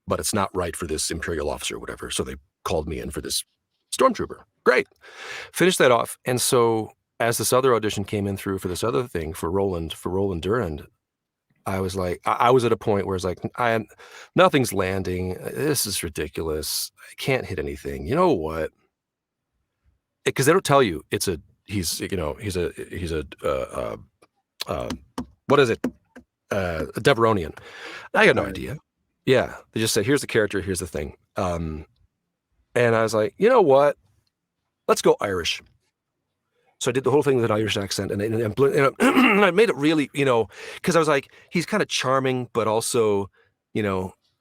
but it's not right for this Imperial officer or whatever. So they called me in for this stormtrooper. Great. Finished that off. And so as this other audition came in through for this other thing for Roland Durand, I was like, I was at a point where it's like, nothing's landing. This is ridiculous. I can't hit anything. You know what? Because they don't tell you he's a what is it? Deveronian. I got no idea. Yeah, they just said, here's the character, here's the thing. And I was like, you know what? Let's go Irish. So I did the whole thing with an Irish accent, and I made it really, because I was like, he's kind of charming, but also,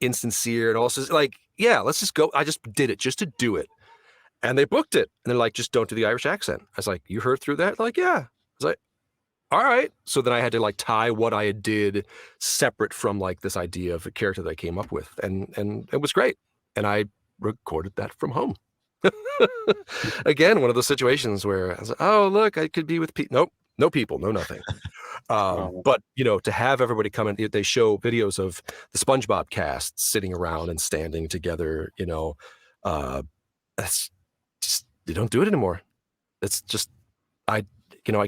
insincere, and also like, yeah, let's just go. I just did it just to do it. And they booked it. And they're like, just don't do the Irish accent. I was like, you heard through that? They're like, yeah. I was like, all right. So then I had to like tie what I did separate from like this idea of a character that I came up with. And it was great. And I recorded that from home. Again, one of those situations where I was like, oh, look, I could be with people. Nope, no people, no nothing. But, to have everybody come in, they show videos of the SpongeBob cast sitting around and standing together, that's just, they don't do it anymore. It's just, I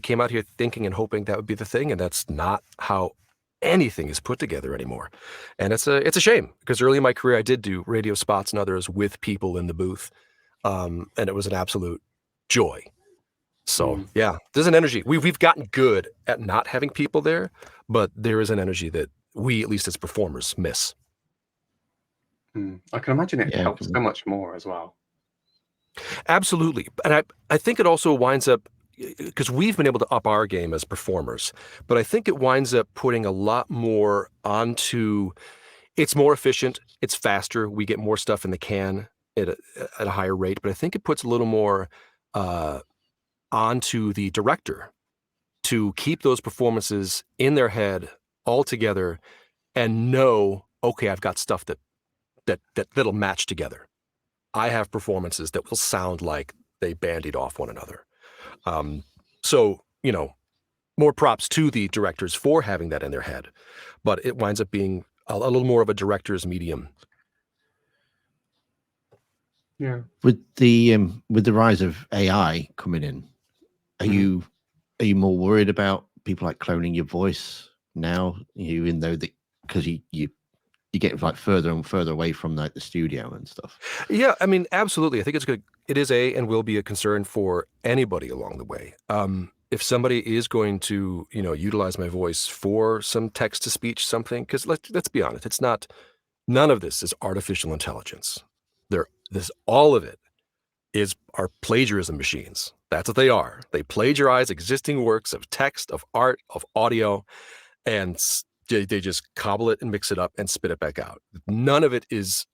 came out here thinking and hoping that would be the thing, and that's not how anything is put together anymore. And it's a shame, because early in my career, I did do radio spots and others with people in the booth. And it was an absolute joy. So yeah, there's an energy. We've gotten good at not having people there, but there is an energy that we, at least as performers, miss.
I can imagine it helps so much more as well.
Absolutely. And I think it also winds up, because we've been able to up our game as performers, but I think it winds up putting a lot more onto, it's more efficient, it's faster, we get more stuff in the can at a higher rate, but I think it puts a little more onto the director to keep those performances in their head all together and know, okay, I've got stuff that'll match together. I have performances that will sound like they bandied off one another. So, more props to the directors for having that in their head, but it winds up being a little more of a director's medium.
Yeah. With the rise of AI coming in, are you more worried about people like cloning your voice now? Even though because you get like further and further away from like the studio and stuff.
Yeah, I mean, absolutely. I think it's good. It is and will be a concern for anybody along the way. If somebody is going to, utilize my voice for some text to speech something, because let's be honest, it's not. None of this is artificial intelligence. All of it are plagiarism machines. That's what they are. They plagiarize existing works of text, of art, of audio, and they just cobble it and mix it up and spit it back out. None of it is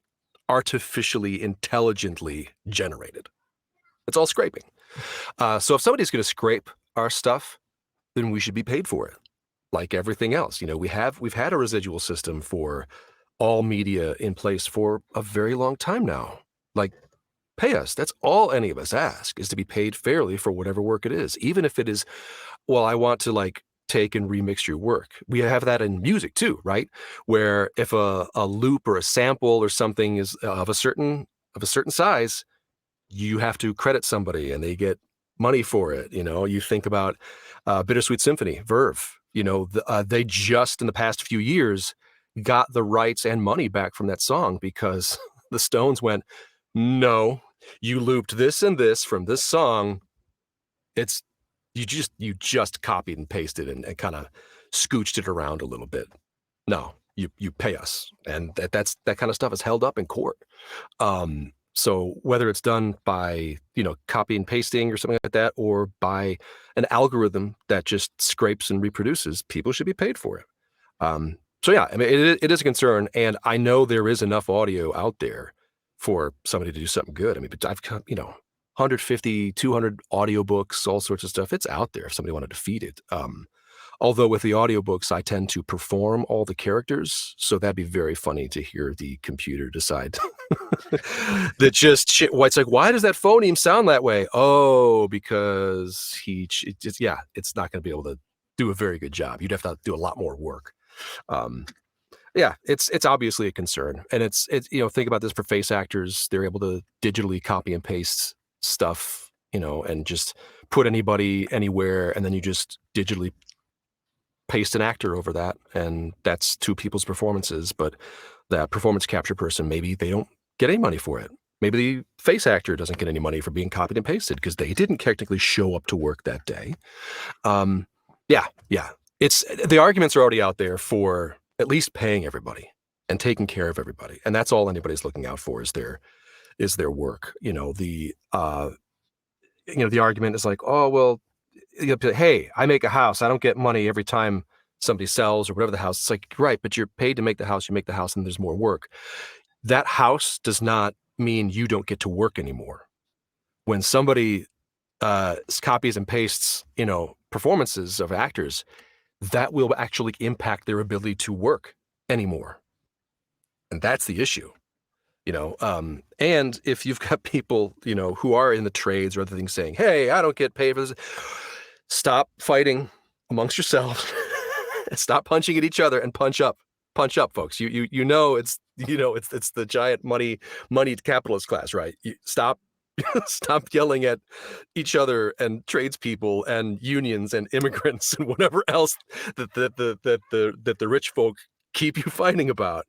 artificially, intelligently generated. It's all scraping. So if somebody's going to scrape our stuff, then we should be paid for it. Like everything else, we've had a residual system for all media in place for a very long time now. Like, pay us. That's all any of us ask, is to be paid fairly for whatever work it is. Even if it is, well, I want to like take and remix your work. We have that in music too, right? Where if a loop or a sample or something is of a certain size, you have to credit somebody and they get money for it. You think about Bittersweet Symphony, Verve, they just in the past few years got the rights and money back from that song because the Stones went, no, you looped this and this from this song. It's you just copied and pasted and kind of scooched it around a little bit. No, you pay us, and that kind of stuff is held up in court. So whether it's done by copy and pasting or something like that, or by an algorithm that just scrapes and reproduces, people should be paid for it. So yeah, I mean it is a concern, and I know there is enough audio out there for somebody to do something good. I mean, but I've got 150, 200 audiobooks, all sorts of stuff. It's out there if somebody wanted to feed it. Although with the audiobooks, I tend to perform all the characters, so that'd be very funny to hear the computer decide that just shit. It's like, why does that phoneme sound that way? Oh, because it's not going to be able to do a very good job. You'd have to do a lot more work. Yeah, it's obviously a concern, and it's think about this for face actors. They're able to digitally copy and paste stuff, and just put anybody anywhere, and then you just digitally paste an actor over that, and that's two people's performances. But that performance capture person, maybe they don't get any money for it. Maybe the face actor doesn't get any money for being copied and pasted because they didn't technically show up to work that day. Yeah. it's the arguments are already out there for at least paying everybody and taking care of everybody, and that's all anybody's looking out for is their work. The argument is like, oh well, hey, I make a house, I don't get money every time somebody sells or whatever the house. It's like, right, but you're paid to make the house. You make the house, and there's more work. That house does not mean you don't get to work anymore. When somebody copies and pastes, performances of actors, that will actually impact their ability to work anymore. And that's the issue, and if you've got people, who are in the trades or other things saying, hey, I don't get paid for this, stop fighting amongst yourselves, stop punching at each other and punch up, folks. It's the giant money capitalist class, right? Stop yelling at each other and tradespeople and unions and immigrants and whatever else that the rich folk keep you fighting about.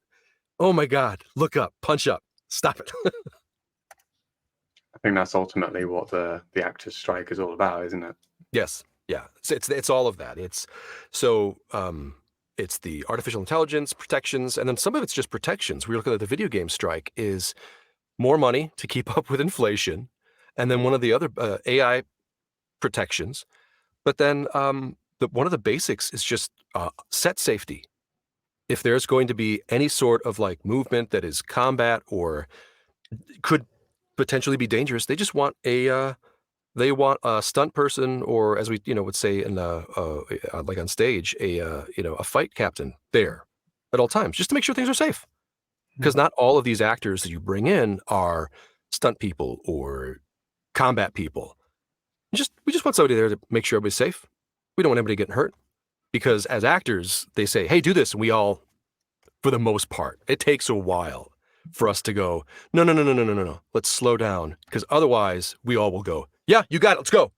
Oh my God, look up, punch up, stop it.
I think that's ultimately what the actors' strike is all about, isn't it?
Yes, yeah, it's all of that. It's the artificial intelligence protections, and then some of it's just protections. We're looking at the video game strike is more money to keep up with inflation, and then one of the other AI protections. But then one of the basics is just set safety. If there's going to be any sort of like movement that is combat or could potentially be dangerous, they just want a stunt person, or as we would say in like on stage, a fight captain there at all times, just to make sure things are safe. Because not all of these actors that you bring in are stunt people or combat people. We just want somebody there to make sure everybody's safe. We don't want anybody getting hurt. Because as actors, they say, hey, do this. And we all, for the most part, it takes a while for us to go, no. Let's slow down. Because otherwise, we all will go, yeah, you got it. Let's go.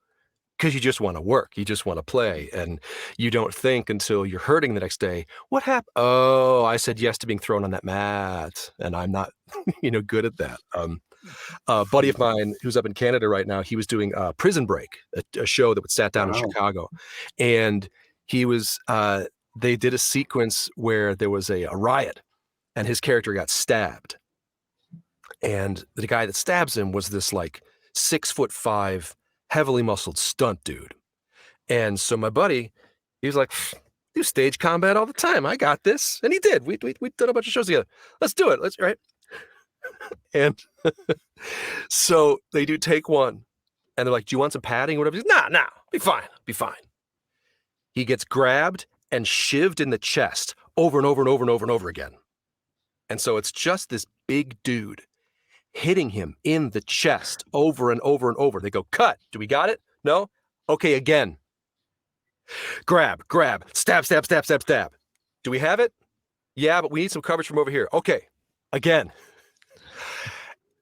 Because you just want to work. You just want to play. And you don't think until you're hurting the next day, what happened? Oh, I said yes to being thrown on that mat. And I'm not, good at that. A buddy of mine who's up in Canada right now, he was doing Prison Break, a show that sat down in Chicago. And he was, they did a sequence where there was a riot and his character got stabbed. And the guy that stabs him was this like 6'5", heavily muscled stunt dude. And so my buddy, he was like, do stage combat all the time. I got this. And he did. We did a bunch of shows together. Let's do it. Right. And so they do take one and they're like, do you want some padding or whatever? He's nah, be fine. He gets grabbed and shivved in the chest over and over and over and over and over again. And so it's just this big dude hitting him in the chest over and over and over. They go, cut. Do we got it? No? Okay, again. Grab, stab. Do we have it? Yeah, but we need some coverage from over here. Okay, again.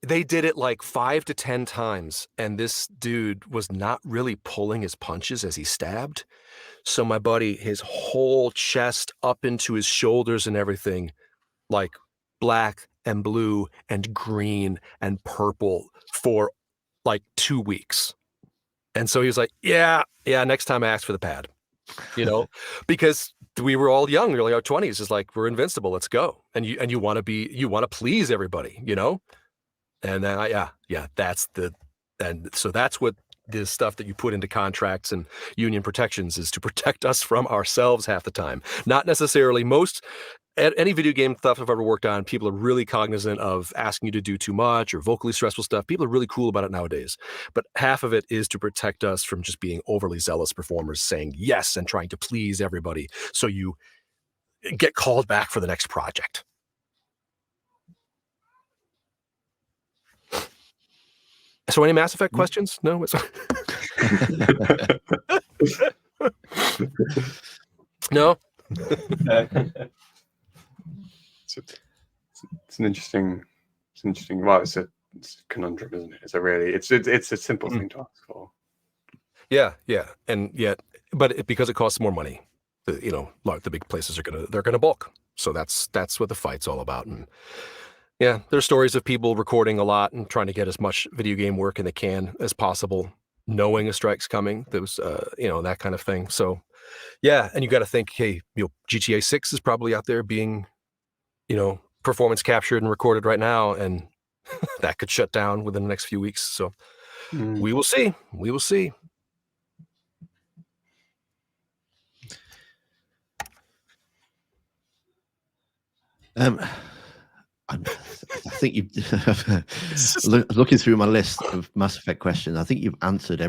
They did it like 5 to 10 times, and this dude was not really pulling his punches as he stabbed. So my buddy, his whole chest up into his shoulders and everything, like black and blue and green and purple for like 2 weeks. And so he was like, yeah, next time I ask for the pad, because we were all young, early our 20s. It's like, we're invincible. Let's go. And you want to please everybody, And then that's what the stuff that you put into contracts and union protections is to protect us from ourselves half the time. Not necessarily any video game stuff I've ever worked on, people are really cognizant of asking you to do too much or vocally stressful stuff. People are really cool about it nowadays. But half of it is to protect us from just being overly zealous performers saying yes and trying to please everybody so you get called back for the next project. So any Mass Effect questions? No? No?
It's an interesting, well, it's a conundrum, isn't it? It's a simple thing to ask for.
Yeah. And yet, because it costs more money, the big places they're gonna bulk. So that's what the fight's all about. And yeah, there's stories of people recording a lot and trying to get as much video game work in they can as possible, knowing a strike's coming. There was, that kind of thing. So yeah, and you got to think, hey, GTA 6 is probably out there being, performance captured and recorded right now, and that could shut down within the next few weeks. So we will see. We will see.
I think you looking through my list of Mass Effect questions. I think you've answered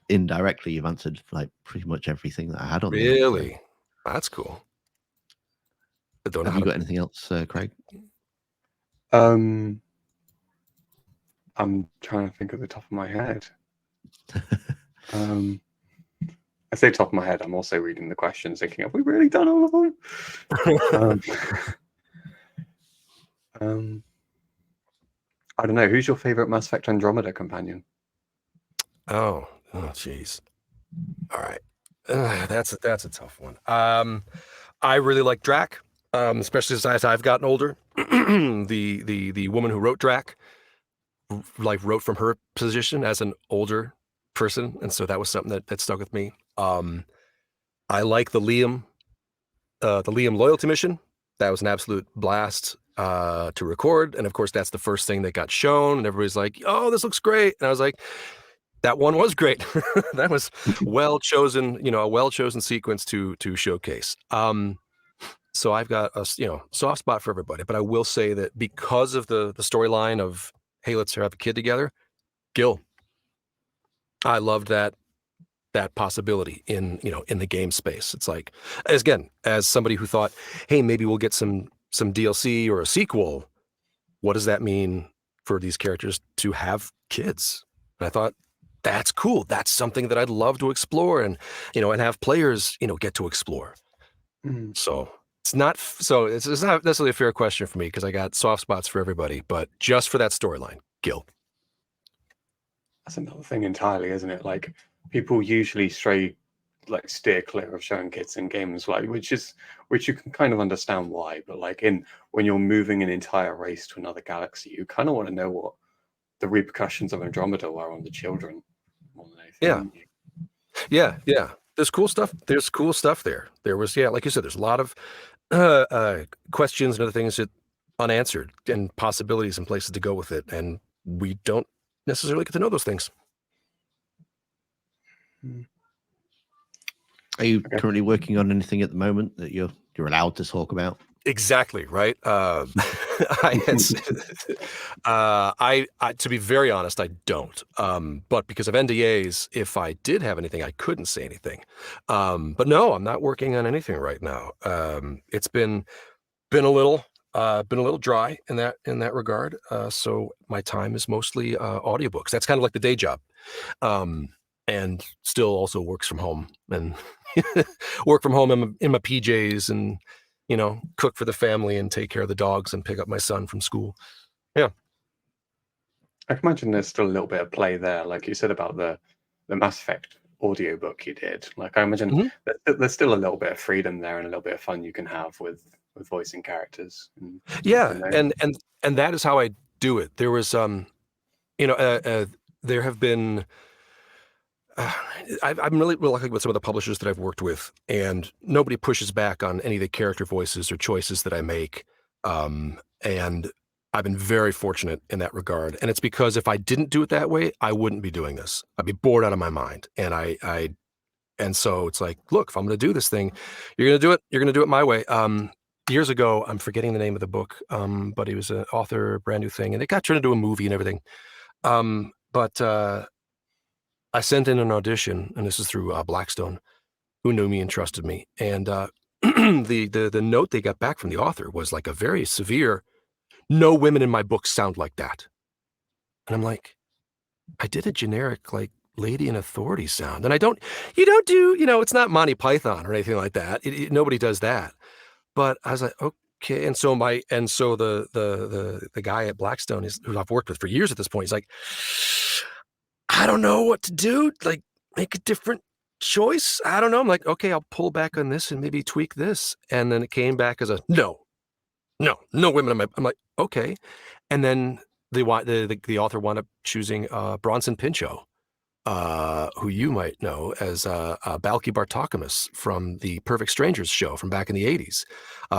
indirectly. You've answered like pretty much everything that I had on there.
Really, that's cool. I don't know.
Have you got anything else, Craig?
I'm trying to think at the top of my head. I say top of my head. I'm also reading the questions, thinking, have we really done all of them? I don't know. Who's your favorite Mass Effect Andromeda companion?
Oh, jeez. All right, that's a tough one. I really like Drac, especially as I've gotten older. the woman who wrote Drac, wrote from her position as an older person, and so that was something that stuck with me. I like the Liam loyalty mission. That was an absolute blast to record, and of course that's the first thing that got shown, and everybody's like, "Oh, this looks great," and I was like, "That one was great." That was well chosen, a well chosen sequence to showcase. So I've got a soft spot for everybody, but I will say that because of the storyline of, hey, let's have a kid together, Gil. I loved that possibility in the game space. It's like, as somebody who thought, hey, maybe we'll get some DLC or a sequel. What does that mean for these characters to have kids? And I thought, that's cool. That's something that I'd love to explore and have players, get to explore. So it's not necessarily a fair question for me because I got soft spots for everybody, but just for that storyline, Gil.
That's another thing entirely, isn't it? Like, people usually steer clear of showing kids in games, which you can kind of understand why, but when you're moving an entire race to another galaxy, you kind of want to know what the repercussions of Andromeda are on the children more than anything.
Yeah. There's cool stuff. There's cool stuff there. There was, like you said, there's a lot of questions and other things that unanswered and possibilities and places to go with it, and we don't necessarily get to know those things.
Are you currently working on anything at the moment that you're allowed to talk about?
Exactly right. To be very honest, I don't. But because of NDAs, if I did have anything, I couldn't say anything. But no, I'm not working on anything right now. It's been a little dry in that regard. So my time is mostly audiobooks. That's kind of like the day job. And still also works from home and work from home in my PJs and cook for the family and take care of the dogs and pick up my son from school. Yeah.
I can imagine there's still a little bit of play there, like you said about the Mass Effect audiobook you did. Like, I imagine there's still a little bit of freedom there and a little bit of fun you can have with voicing characters.
And that is how I do it. There was there have been I'm really lucky with some of the publishers that I've worked with, and nobody pushes back on any of the character voices or choices that I make. And I've been very fortunate in that regard. And it's because if I didn't do it that way, I wouldn't be doing this. I'd be bored out of my mind. And so it's like, look, if I'm going to do this thing, you're going to do it. You're going to do it my way. Years ago, I'm forgetting the name of the book, but he was an author, brand new thing, and it got turned into a movie and everything. But I sent in an audition, and this is through Blackstone, who knew me and trusted me. And the note they got back from the author was like a very severe, no women in my book sound like that. And I'm like, I did a generic like lady in authority sound, and you don't do, it's not Monty Python or anything like that. Nobody does that. But I was like, okay. And so the guy at Blackstone who I've worked with for years at this point, he's like, I don't know what to do. Like, make a different choice. I don't know. I'm like, okay, I'll pull back on this and maybe tweak this. And then it came back as a no women in my. I'm like, okay. And then the author wound up choosing Bronson Pinchot, who you might know as Balki Bartokomous from the Perfect Strangers show from back in the 80s.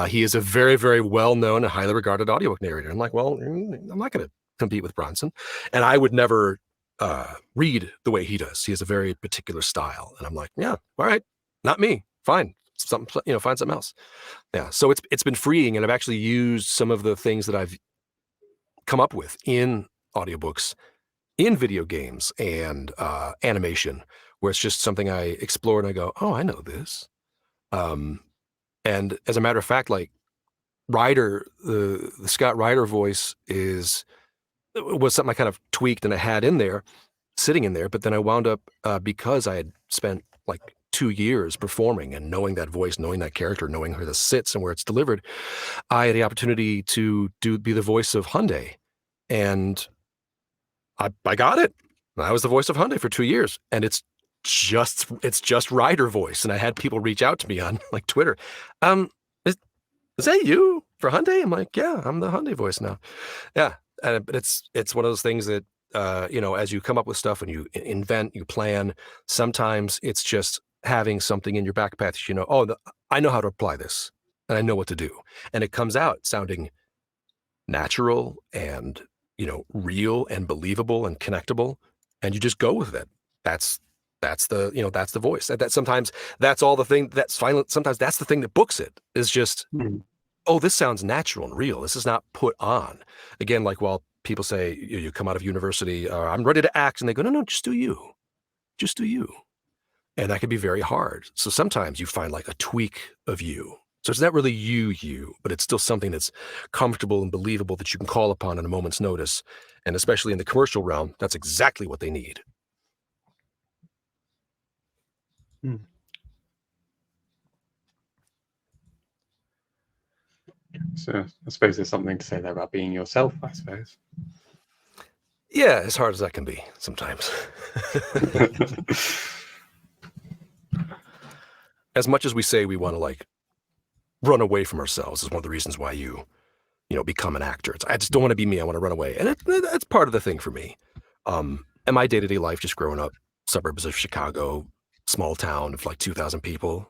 He is a very, very well-known and highly regarded audiobook narrator. I'm like, well, I'm not going to compete with Bronson. And I would never read the way he does. He has a very particular style. And I'm like, yeah, all right, not me. Fine. Something, find something else. Yeah. So it's been freeing. And I've actually used some of the things that I've come up with in audiobooks in video games and animation, where it's just something I explore and I go, oh, I know this. And as a matter of fact, like Ryder, the Scott Ryder voice was something I kind of tweaked and I had in there, sitting in there. But then I wound up, because I had spent like 2 years performing and knowing that voice, knowing that character, knowing where this sits and where it's delivered, I had the opportunity to be the voice of Hyundai. And I got it. I was the voice of Hyundai for 2 years, and it's just Ryder voice. And I had people reach out to me on like Twitter. Is that you for Hyundai? I'm like, yeah, I'm the Hyundai voice now. Yeah, but it's one of those things that as you come up with stuff and you invent, you plan. Sometimes it's just having something in your back path. I know how to apply this, and I know what to do, and it comes out sounding natural and real and believable and connectable, and you just go with it. That's the voice. That sometimes that's all the thing that's final. Sometimes that's the thing that books it is just, oh, this sounds natural and real. This is not put on. Again, like while people say you come out of university, I'm ready to act, and they go, no, just do you, and that can be very hard. So sometimes you find like a tweak of you. So it's not really you, but it's still something that's comfortable and believable that you can call upon at a moment's notice. And especially in the commercial realm, that's exactly what they need.
So I suppose there's something to say there about being yourself, I suppose.
Yeah, as hard as that can be sometimes. As much as we say we want to like run away from ourselves is one of the reasons why you become an actor. I just don't want to be me. I want to run away. And that's part of the thing for me. And my day-to-day life, just growing up, suburbs of Chicago, small town of like 2,000 people.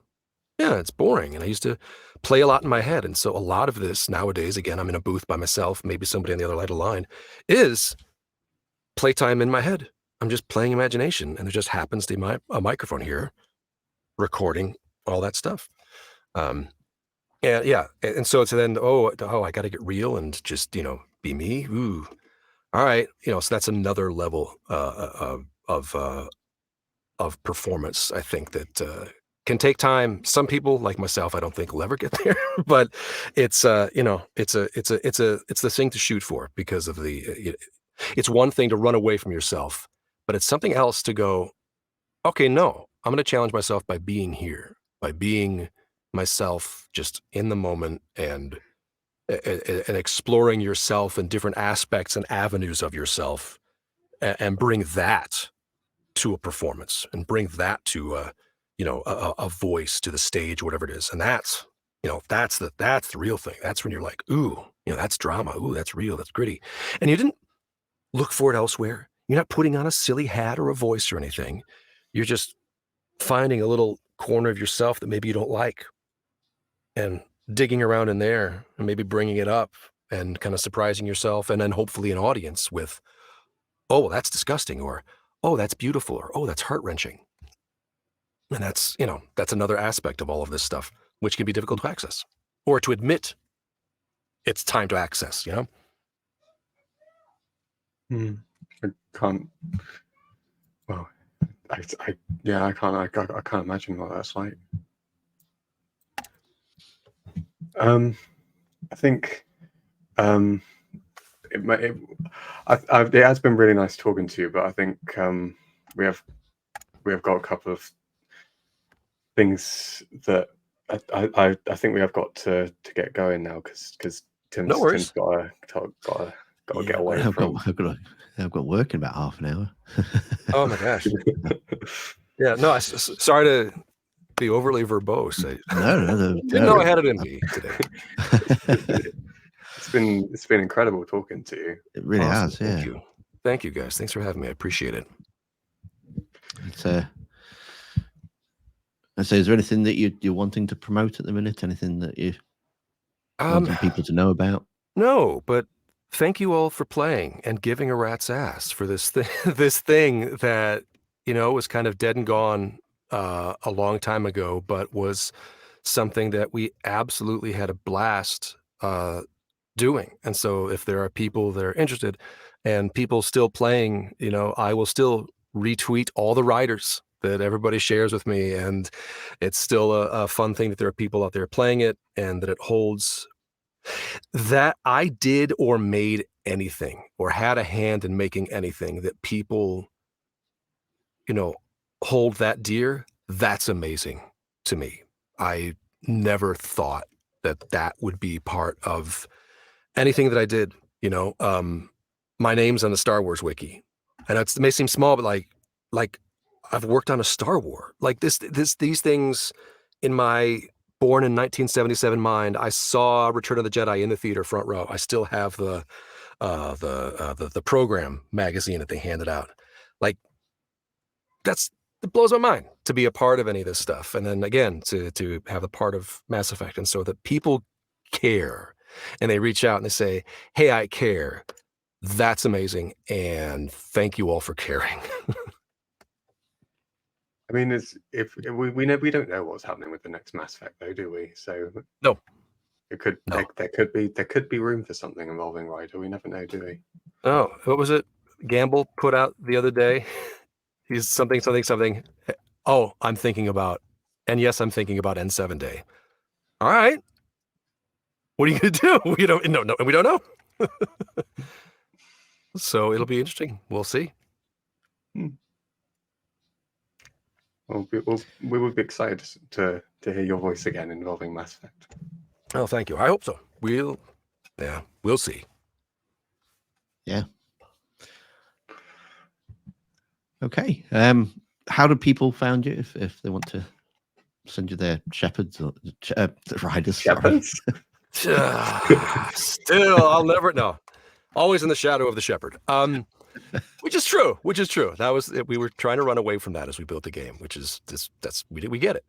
Yeah, it's boring. And I used to play a lot in my head. And so a lot of this nowadays, again, I'm in a booth by myself, maybe somebody on the other side of the line, is playtime in my head. I'm just playing imagination. And there just happens to be a microphone here recording all that stuff. Yeah. And so it's then, I got to get real and just, be me. Ooh. All right. So that's another level of performance, I think, that can take time. Some people like myself, I don't think will ever get there, but it's the thing to shoot for because of it's one thing to run away from yourself, but it's something else to go, okay, no, I'm going to challenge myself by being here, by being myself just in the moment and exploring yourself and different aspects and avenues of yourself and bring that to a performance and bring that to a voice to the stage, whatever it is. And that's the real thing. That's when you're like, ooh, that's drama. Ooh, that's real. That's gritty. And you didn't look for it elsewhere. You're not putting on a silly hat or a voice or anything. You're just finding a little corner of yourself that maybe you don't like and digging around in there and maybe bringing it up and kind of surprising yourself. And then hopefully an audience with, oh, that's disgusting, or, oh, that's beautiful, or, oh, that's heart-wrenching. And that's another aspect of all of this stuff, which can be difficult to access or to admit it's time to access,
I can't. Well, I can't imagine what that's like. I think it has been really nice talking to you, but I think we have got a couple of things that I think we have got to get going now because Tim's got to get away from.
I've got work in about half an hour.
Oh my gosh! Yeah, no, sorry to be overly verbose.
No.
Didn't know I had it in me today.
It's been incredible talking to you.
It really has. Yeah.
Thank you guys. Thanks for having me. I appreciate it.
So is there anything that you're wanting to promote at the minute? Anything that you wanting people to know about?
No, but thank you all for playing and giving a rat's ass for this this thing that, was kind of dead and gone a long time ago, but was something that we absolutely had a blast doing. And so if there are people that are interested and people still playing, I will still retweet all the Ryders that everybody shares with me. And it's still a fun thing that there are people out there playing it and that it holds that I did or made anything or had a hand in making anything that people, hold that dear. That's amazing to me. I never thought that would be part of anything that I did. My name's on the Star Wars wiki, and it may seem small, but like I've worked on a Star Wars. Like these things in my born in 1977 mind. I saw Return of the Jedi in the theater front row. I still have the program magazine that they handed out. Like it blows my mind to be a part of any of this stuff. And then again, to have a part of Mass Effect. And so that people care and they reach out and they say, hey, I care. That's amazing. And thank you all for caring.
I mean, we don't know what's happening with the next Mass Effect, though, do we? So
no,
there could be room for something involving Ryder. We never know, do we?
Oh, what was it? Gamble put out the other day. He's something. Oh, I'm thinking about, and yes, I'm thinking about N7 Day. All right. What are you gonna do? We don't know. So it'll be interesting. We'll see.
Well, we would be excited to hear your voice again involving Mass Effect.
Oh, thank you. I hope so. We'll see.
Yeah. Okay. How do people find you if they want to send you their shepherds or riders?
Shepherds?
Still, I'll never know. Always in the shadow of the shepherd. Which is true. That was we were trying to run away from that as we built the game, which is we get it.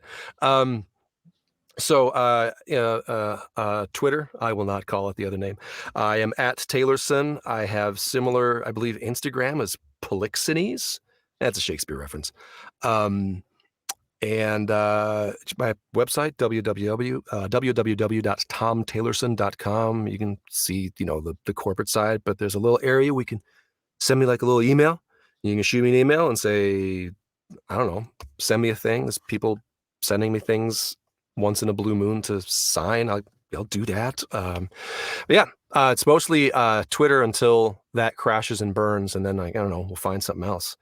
Twitter, I will not call it the other name. I am at Taylorson. I have similar, I believe, Instagram as Polixenes. That's a Shakespeare reference. And my website, www.tomtaylorson.com. You can see, the corporate side, but there's a little area we can send me like a little email. You can shoot me an email and say, I don't know, send me a thing. There's people sending me things once in a blue moon to sign. I'll do that. It's mostly Twitter until that crashes and burns. And then I don't know, we'll find something else.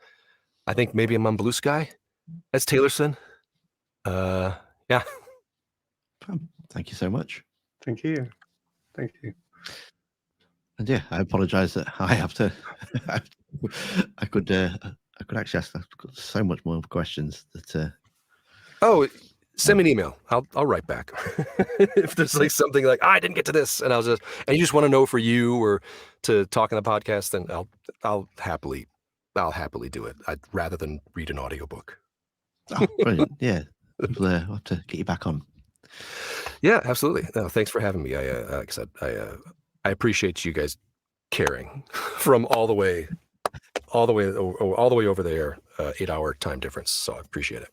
I think maybe I'm on Blue Sky. That's Taylorson. Yeah.
Thank you so much.
Thank you.
And yeah, I apologize that I have to. I could actually ask so much more questions that.
Send me an email. I'll write back if there's like something like I didn't get to this, and you just want to know for you or to talk on the podcast, then I'll happily do it. Rather than read an audiobook.
Oh, brilliant! Yeah, we'll have to get you back on.
Yeah, absolutely. No, thanks for having me. Like I said, I appreciate you guys caring from all the way over there, 8-hour time difference. So I appreciate it.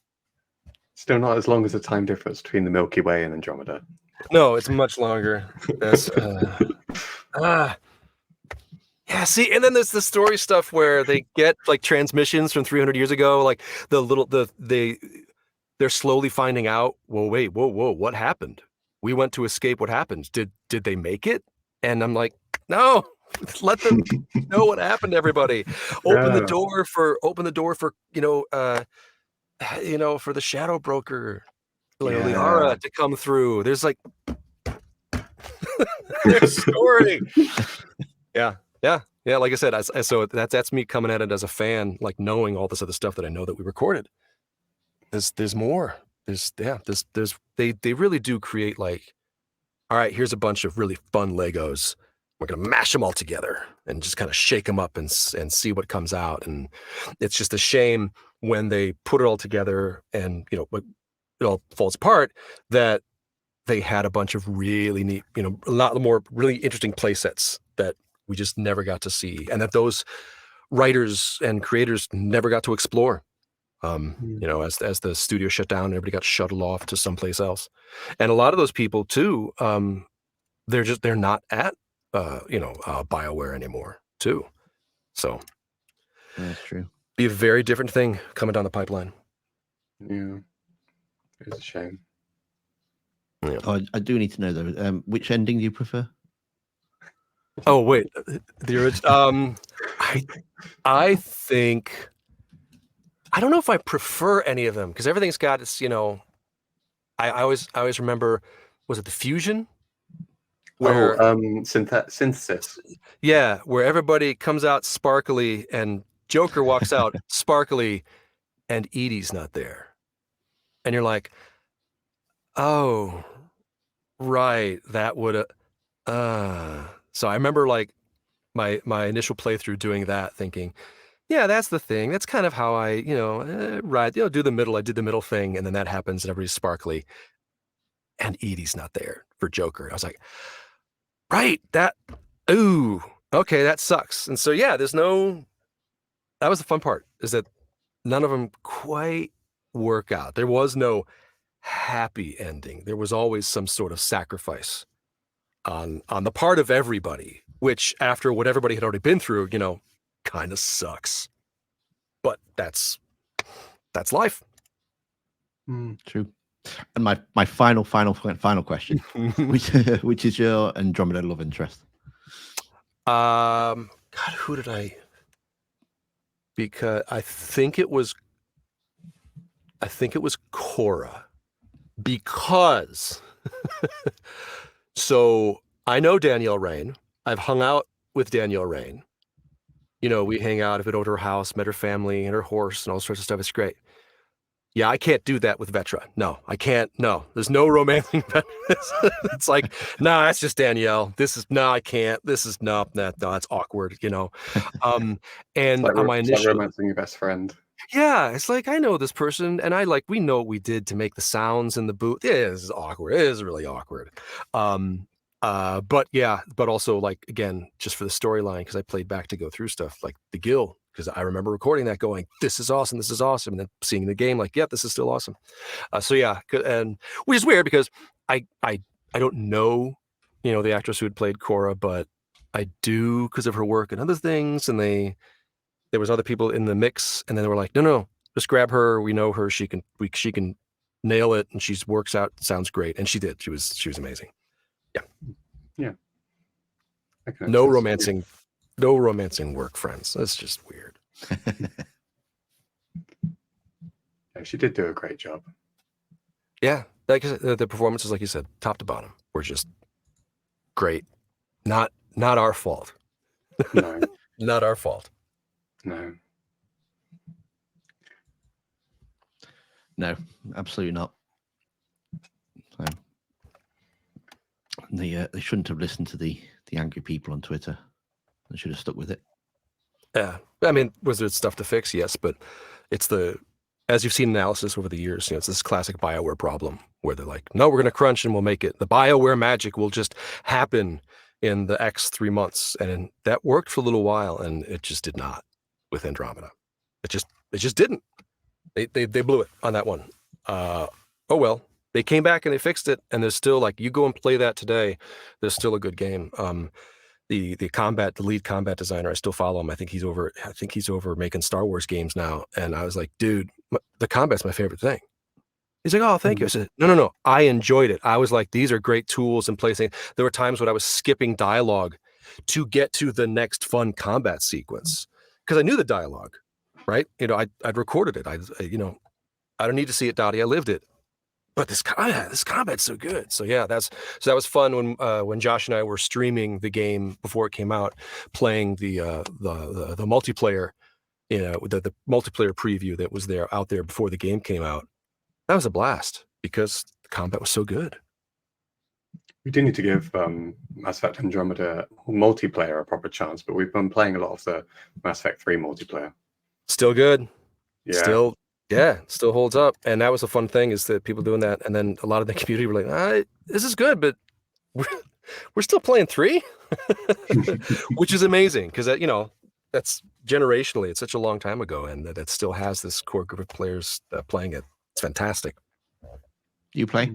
Still not as long as the time difference between the Milky Way and Andromeda.
No, it's much longer. Yeah, see, and then there's the story stuff where they get like transmissions from 300 years ago, like they're slowly finding out, whoa, what happened? We went to escape. What happened? Did they make it? And I'm like, no, let them know what happened, everybody. Open the door for for the Shadow Broker, Liara to come through. There's like there's a story. Yeah. Like I said, so that's me coming at it as a fan, like knowing all this other stuff that I know that we recorded. There's more. They really do create like, all right, here's a bunch of really fun Legos. We're gonna mash them all together and just kind of shake them up and see what comes out. And it's just a shame when they put it all together and, you know, it all falls apart, that they had a bunch of really neat, you know, a lot more really interesting play sets that we just never got to see, and that those writers and creators never got to explore. You know, as the studio shut down, everybody got shuttled off to someplace else, and a lot of those people too, they're not at Bioware anymore too. So
That's true.
be a very different thing coming down the pipeline.
Yeah, it's a shame.
Yeah.
Oh, I do need to know though. Which ending do you prefer?
Oh wait, the original. I think I don't know if I prefer any of them because everything's got its, you know. I always remember, was it the fusion? Where
Synthesis.
yeah, where everybody comes out sparkly and Joker walks out sparkly and Edie's not there. And you're like, oh, right, that would so I remember like my initial playthrough doing that, thinking, yeah, that's the thing. That's kind of how I, you know, do the middle. I did the middle thing, and then that happens, and everybody's sparkly, and Edie's not there for Joker. I was like, right, ooh, okay, that sucks. And so yeah, that was the fun part, is that none of them quite work out. There was no happy ending. There was always some sort of sacrifice on the part of everybody, which after what everybody had already been through, you know, kind of sucks. But that's life.
True. And my final question, which is your Andromeda love interest?
God, who did I? Because I think it was Cora, because so I know Danielle Rain. I've hung out with Danielle Rain. You know, we hang out, I've been over to her house, met her family and her horse and all sorts of stuff. It's great. Yeah, I can't do that with Vetra. No, I can't. No, there's no romancing. It's like, no, that's just Danielle. I can't. This is no, that's awkward, you know. And
It's like,
on my
it's like
initial,
romancing your best friend.
yeah, it's like, I know this person, and we know what we did to make the sounds in the booth. It is awkward. It is really awkward. But yeah, but also, like, again, just for the storyline, because I played back to go through stuff like the Guild, because I remember recording that going, this is awesome, and then seeing the game like, yeah, this is still awesome. So yeah, and which is weird because I don't know, you know, the actress who had played Cora, but I do because of her work and other things, and there was other people in the mix, and then they were like, no, just grab her. We know her. She can nail it, and she works out. Sounds great, and she did. She was amazing.
Yeah.
No romancing work, friends. That's just weird.
Yeah, she did do a great job.
Yeah, like the performances, like you said, top to bottom, were just great. Not our fault.
No.
Not our fault.
No.
No, absolutely not. So, they shouldn't have listened to the angry people on Twitter. They should have stuck with it.
Yeah, I mean, was there stuff to fix? Yes, but it's as you've seen analysis over the years, you know, it's this classic Bioware problem where they're like, no, we're going to crunch and we'll make it. The Bioware magic will just happen in the X 3 months, and that worked for a little while, and it just did not with Andromeda. It just didn't. They blew it on that one. Oh well. They came back and they fixed it, and there's still, like, you go and play that today, there's still a good game. The lead combat designer, I still follow him. I think he's over making Star Wars games now. And I was like, dude, the combat's my favorite thing. He's like, oh, thank you. I said, no. I enjoyed it. I was like, these are great tools and placing. There were times when I was skipping dialogue to get to the next fun combat sequence because I knew the dialogue, right? You know, I'd recorded it. I don't need to see it, Dottie. I lived it. But this combat's so good. So yeah, that was fun when Josh and I were streaming the game before it came out, playing the multiplayer, you know, the multiplayer preview that was out there before the game came out. That was a blast because the combat was so good.
We do need to give Mass Effect Andromeda multiplayer a proper chance, but we've been playing a lot of the Mass Effect 3 multiplayer.
Still good. still still holds up. And that was a fun thing, is that people doing that, and then a lot of the community were like, this is good, but we're still playing 3. Which is amazing, because that, that's generationally, it's such a long time ago, and that it still has this core group of players playing it. It's fantastic.
Do you play?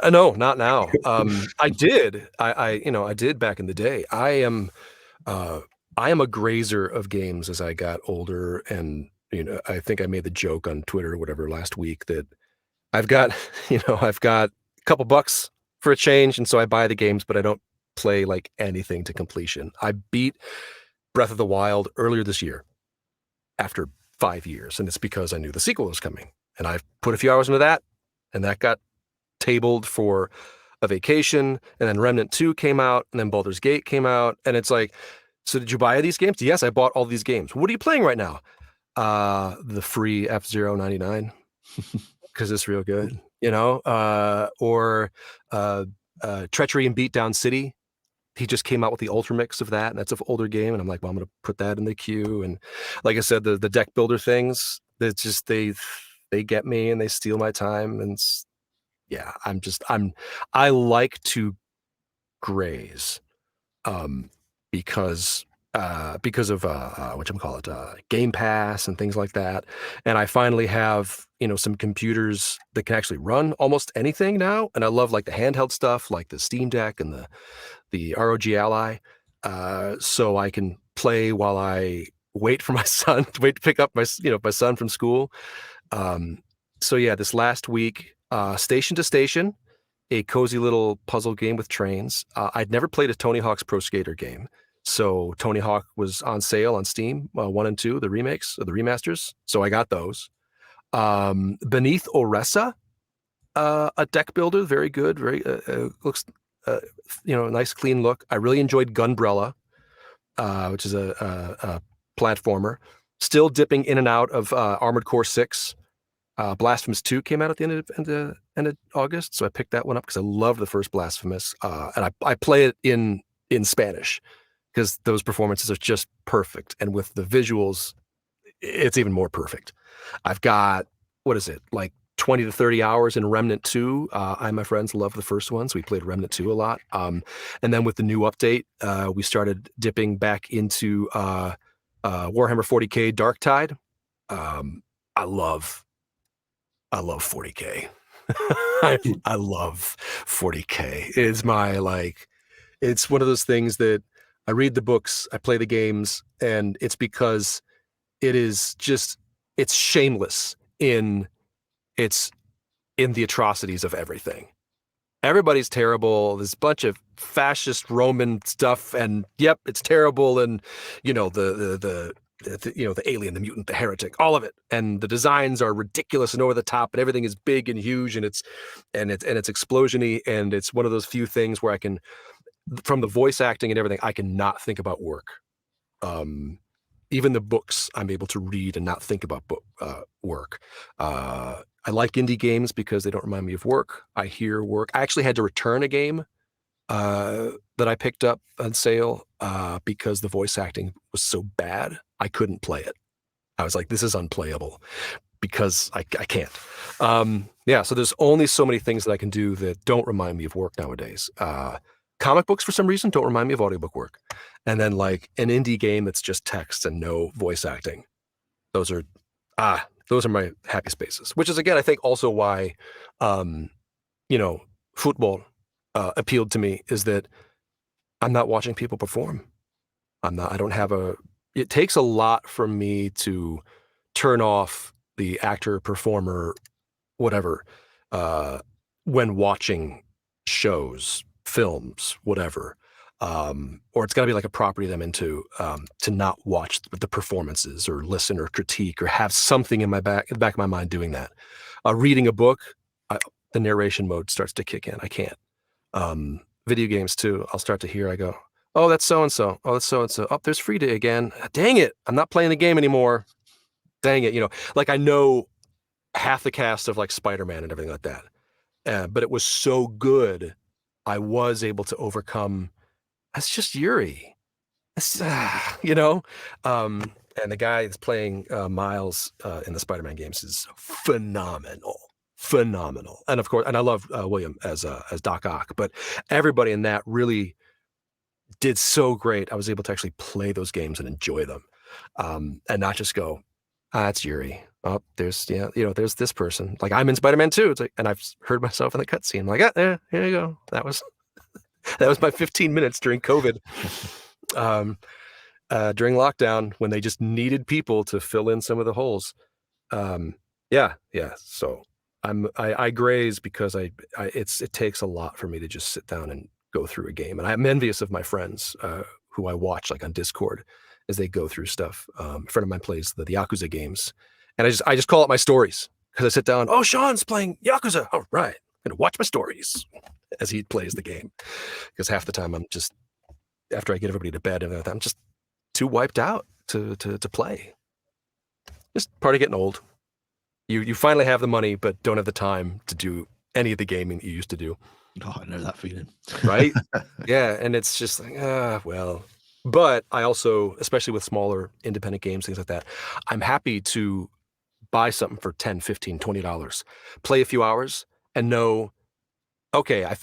No, not now. I did. I did back in the day. I am a grazer of games as I got older, and I think I made the joke on Twitter or whatever last week that I've got a couple bucks for a change, and so I buy the games, but I don't play like anything to completion. I beat Breath of the Wild earlier this year after 5 years, and it's because I knew the sequel was coming, and I put a few hours into that, and that got tabled for a vacation, and then Remnant 2 came out, and then Baldur's Gate came out, and it's like, so did you buy these games? Yes, I bought all these games. What are you playing right now? The free F-Zero 99, because it's real good, or Treachery and Beatdown City. He just came out with the Ultra Mix of that, and that's an older game, and I'm like, well, I'm going to put that in the queue. And like I said, the deck builder things, that just they get me, and they steal my time, and yeah, I like to graze, because of Game Pass and things like that, and I finally have some computers that can actually run almost anything now, and I love like the handheld stuff, like the Steam Deck and the ROG Ally, so I can play while I wait for my son to pick up my son from school. So yeah, this last week, Station to Station, a cozy little puzzle game with trains. I'd never played a Tony Hawk's Pro Skater game. So Tony Hawk was on sale on Steam, 1 and 2, the remakes or the remasters. So I got those. Beneath Oresa, a deck builder, very good, very looks, nice clean look. I really enjoyed Gunbrella, which is a platformer. Still dipping in and out of Armored Core 6. Blasphemous 2 came out at the end of August, so I picked that one up because I love the first Blasphemous, and I play it in Spanish because those performances are just perfect, and with the visuals, it's even more perfect. I've got, what is it, like 20 to 30 hours in Remnant 2. I and my friends love the first one, so we played Remnant 2 a lot. And then with the new update, we started dipping back into Warhammer 40K Darktide. I love 40K. I love 40K. It's it's one of those things that I read the books, I play the games, and it's because it's shameless in the atrocities of everything. Everybody's terrible. There's a bunch of fascist Roman stuff, and yep, it's terrible. And the alien, the mutant, the heretic, all of it. And the designs are ridiculous and over the top, and everything is big and huge, and it's explosion-y, and it's one of those few things where I can, from the voice acting and everything, I can not think about work. Even the books I'm able to read and not think about work. I like indie games because they don't remind me of work. I hear work. I actually had to return a game that I picked up on sale because the voice acting was so bad, I couldn't play it. I was like, this is unplayable because I can't. So there's only so many things that I can do that don't remind me of work nowadays. Comic books, for some reason, don't remind me of audiobook work. And then like an indie game that's just text and no voice acting. Those are my happy spaces, which is, again, I think also why, football appealed to me, is that I'm not watching people perform. It takes a lot for me to turn off the actor, performer, whatever, when watching shows, films, whatever. Or it's got to be like a property that I'm into, to not watch the performances or listen or critique or have something in the back of my mind doing that. Reading a book, the narration mode starts to kick in. I can't. Video games too. I'll start to hear, I go, oh, that's so-and-so. Oh, that's so-and-so. Oh, there's Free Day again. Dang it. I'm not playing the game anymore. Dang it. Like I know half the cast of like Spider-Man and everything like that. But it was so good, I was able to overcome, that's just Yuri. And And the guy that's playing Miles in the Spider-Man games is phenomenal. And of course, and I love William as Doc Ock, but everybody in that really did so great. I was able to actually play those games and enjoy them, and not just go, it's Yuri. Oh, there's there's this person. Like I'm in Spider-Man 2. It's like, and I've heard myself in the cutscene. Like, yeah, here you go. That was my 15 minutes during COVID, during lockdown when they just needed people to fill in some of the holes. Yeah. So I graze because it takes a lot for me to just sit down and go through a game, and I'm envious of my friends who I watch like on Discord as they go through stuff. A friend of mine plays the Yakuza games, and I just call it my stories because I sit down. Oh, Sean's playing Yakuza. All right, I'm gonna watch my stories as he plays the game, because half the time I'm just, after I get everybody to bed, and I'm just too wiped out to play. Just part of getting old. You finally have the money, but don't have the time to do any of the gaming that you used to do.
Oh, I know that feeling.
Right? Yeah, and it's just like, well. But I also, especially with smaller independent games, things like that, I'm happy to buy something for $10, $15, $20, play a few hours, and know, okay, I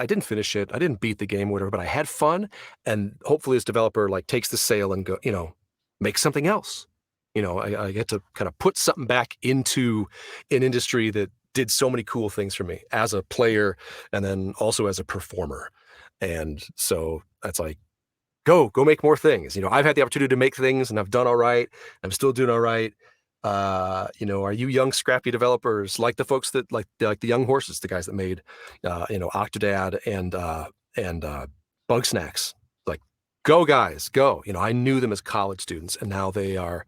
didn't finish it, I didn't beat the game, whatever, but I had fun, and hopefully this developer like takes the sale and go, make something else. I get to kind of put something back into an industry that did so many cool things for me as a player and then also as a performer. And so that's like, go make more things. I've had the opportunity to make things and I've done all right. I'm still doing all right. Are you young, scrappy developers like the folks that like the Young Horses, the guys that made, Octodad and Bug Snacks? Like, go guys, go. I knew them as college students, and now they are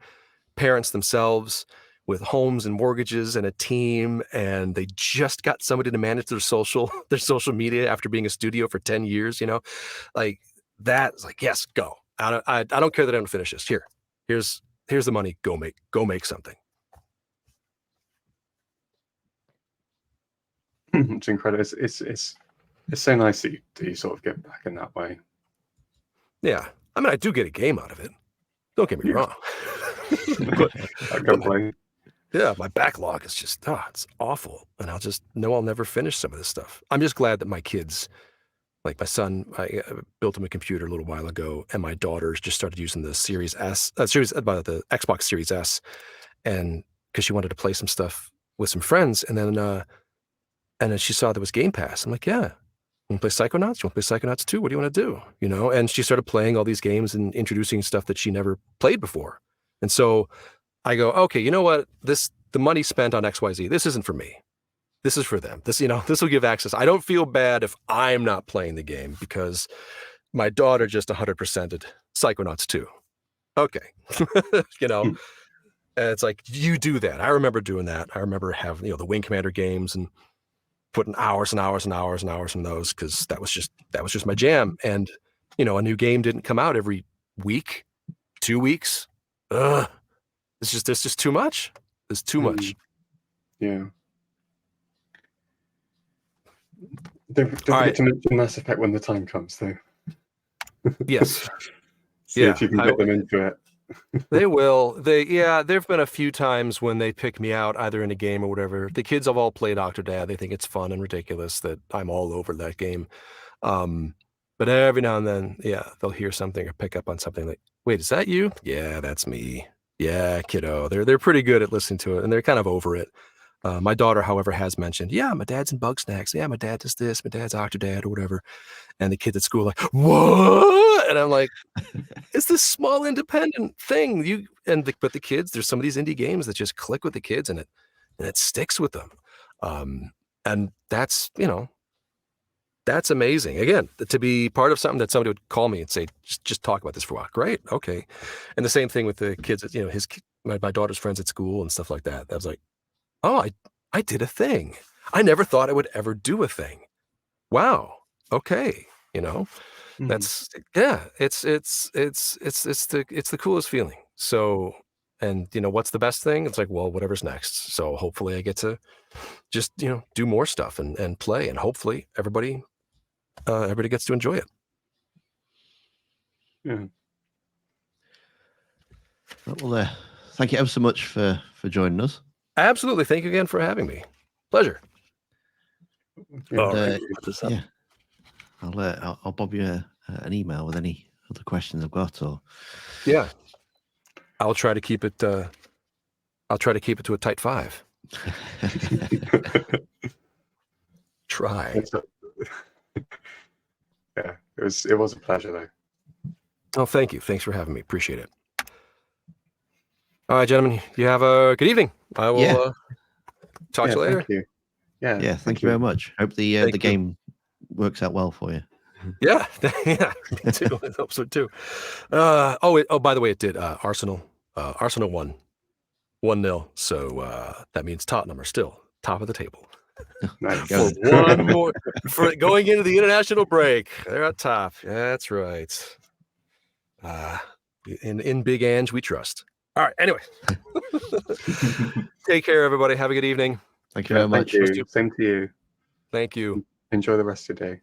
parents themselves with homes and mortgages and a team, and they just got somebody to manage their social media after being a studio for 10 years. Like that's like, yes, go. I don't care that I don't finish this. Here's the money. Go make something.
It's incredible. It's so nice that you sort of get back in that way.
Yeah, I mean, I do get a game out of it. Don't get me wrong.
I can't play.
Yeah, my backlog is just it's awful, and I'll just know I'll never finish some of this stuff. I'm just glad that my kids, like my son, I built him a computer a little while ago, and my daughters just started using the the Xbox Series S, and because she wanted to play some stuff with some friends, and then she saw there was Game Pass. I'm like, yeah. You want to play Psychonauts? You want to play Psychonauts 2? What do you want to do? And she started playing all these games and introducing stuff that she never played before. And so I go, okay, you know what? The money spent on XYZ, this isn't for me. This is for them. This will give access. I don't feel bad if I'm not playing the game because my daughter just 100%ed Psychonauts 2. Okay. And it's like, you do that. I remember doing that. I remember having, the Wing Commander games and putting hours and hours and hours and hours in those because that was just my jam. And a new game didn't come out every week, 2 weeks. It's just too much. It's too much.
Yeah. Don't forget to mention Mass Effect when the time comes, though.
Yes.
See if you can get them into it.
They will. There've been a few times when they pick me out either in a game or whatever. The kids have all played Octodad. They think it's fun and ridiculous that I'm all over that game. But every now and then, they'll hear something or pick up on something like, wait, is that you? Yeah, that's me. Yeah, kiddo. They're pretty good at listening to it, and they're kind of over it. My daughter, however, has mentioned, yeah, my dad's in Bug Snacks. Yeah, my dad does this. My dad's Octodad or whatever. And the kids at school are like, what? And I'm like, it's this small independent thing. But the kids, there's some of these indie games that just click with the kids, and it sticks with them. And that's, that's amazing. Again, to be part of something that somebody would call me and say, just talk about this for a while. Great. Okay. And the same thing with the kids, my daughter's friends at school and stuff like that. I was like, oh, I did a thing. I never thought I would ever do a thing. Wow. Okay. That's, it's the coolest feeling. So, and what's the best thing? It's like, well, whatever's next. So hopefully I get to just, do more stuff and play, and hopefully everybody gets to enjoy it.
Yeah.
Well, thank you ever so much for joining us.
Absolutely. Thank you again for having me. Pleasure.
Yeah,
All
thank
right.
you.
Put this up.
Yeah, I'll bob you an email with any other questions I've got. Or
Yeah. I'll try to keep it. I'll try to keep it to a tight 5. Try.
Yeah, it was a pleasure though.
Oh, thank you. Thanks for having me. Appreciate it. All right, gentlemen. You have a good evening. I will
Yeah.
talk to you later.
Thank you. Yeah,
yeah, thank you very much. Hope the
Thank you.
game works out well for you.
Yeah, yeah, me too. I hope so too. By the way, it did. Arsenal won 1-0. So that means Tottenham are still top of the table.
Nice.
For one more, for going into the international break, they're at top. That's right. In Big Ange, we trust. All right. Anyway, take care, everybody. Have a good evening.
Thank you very much.
Thank you. Same to you.
Thank you.
Enjoy the rest of your day.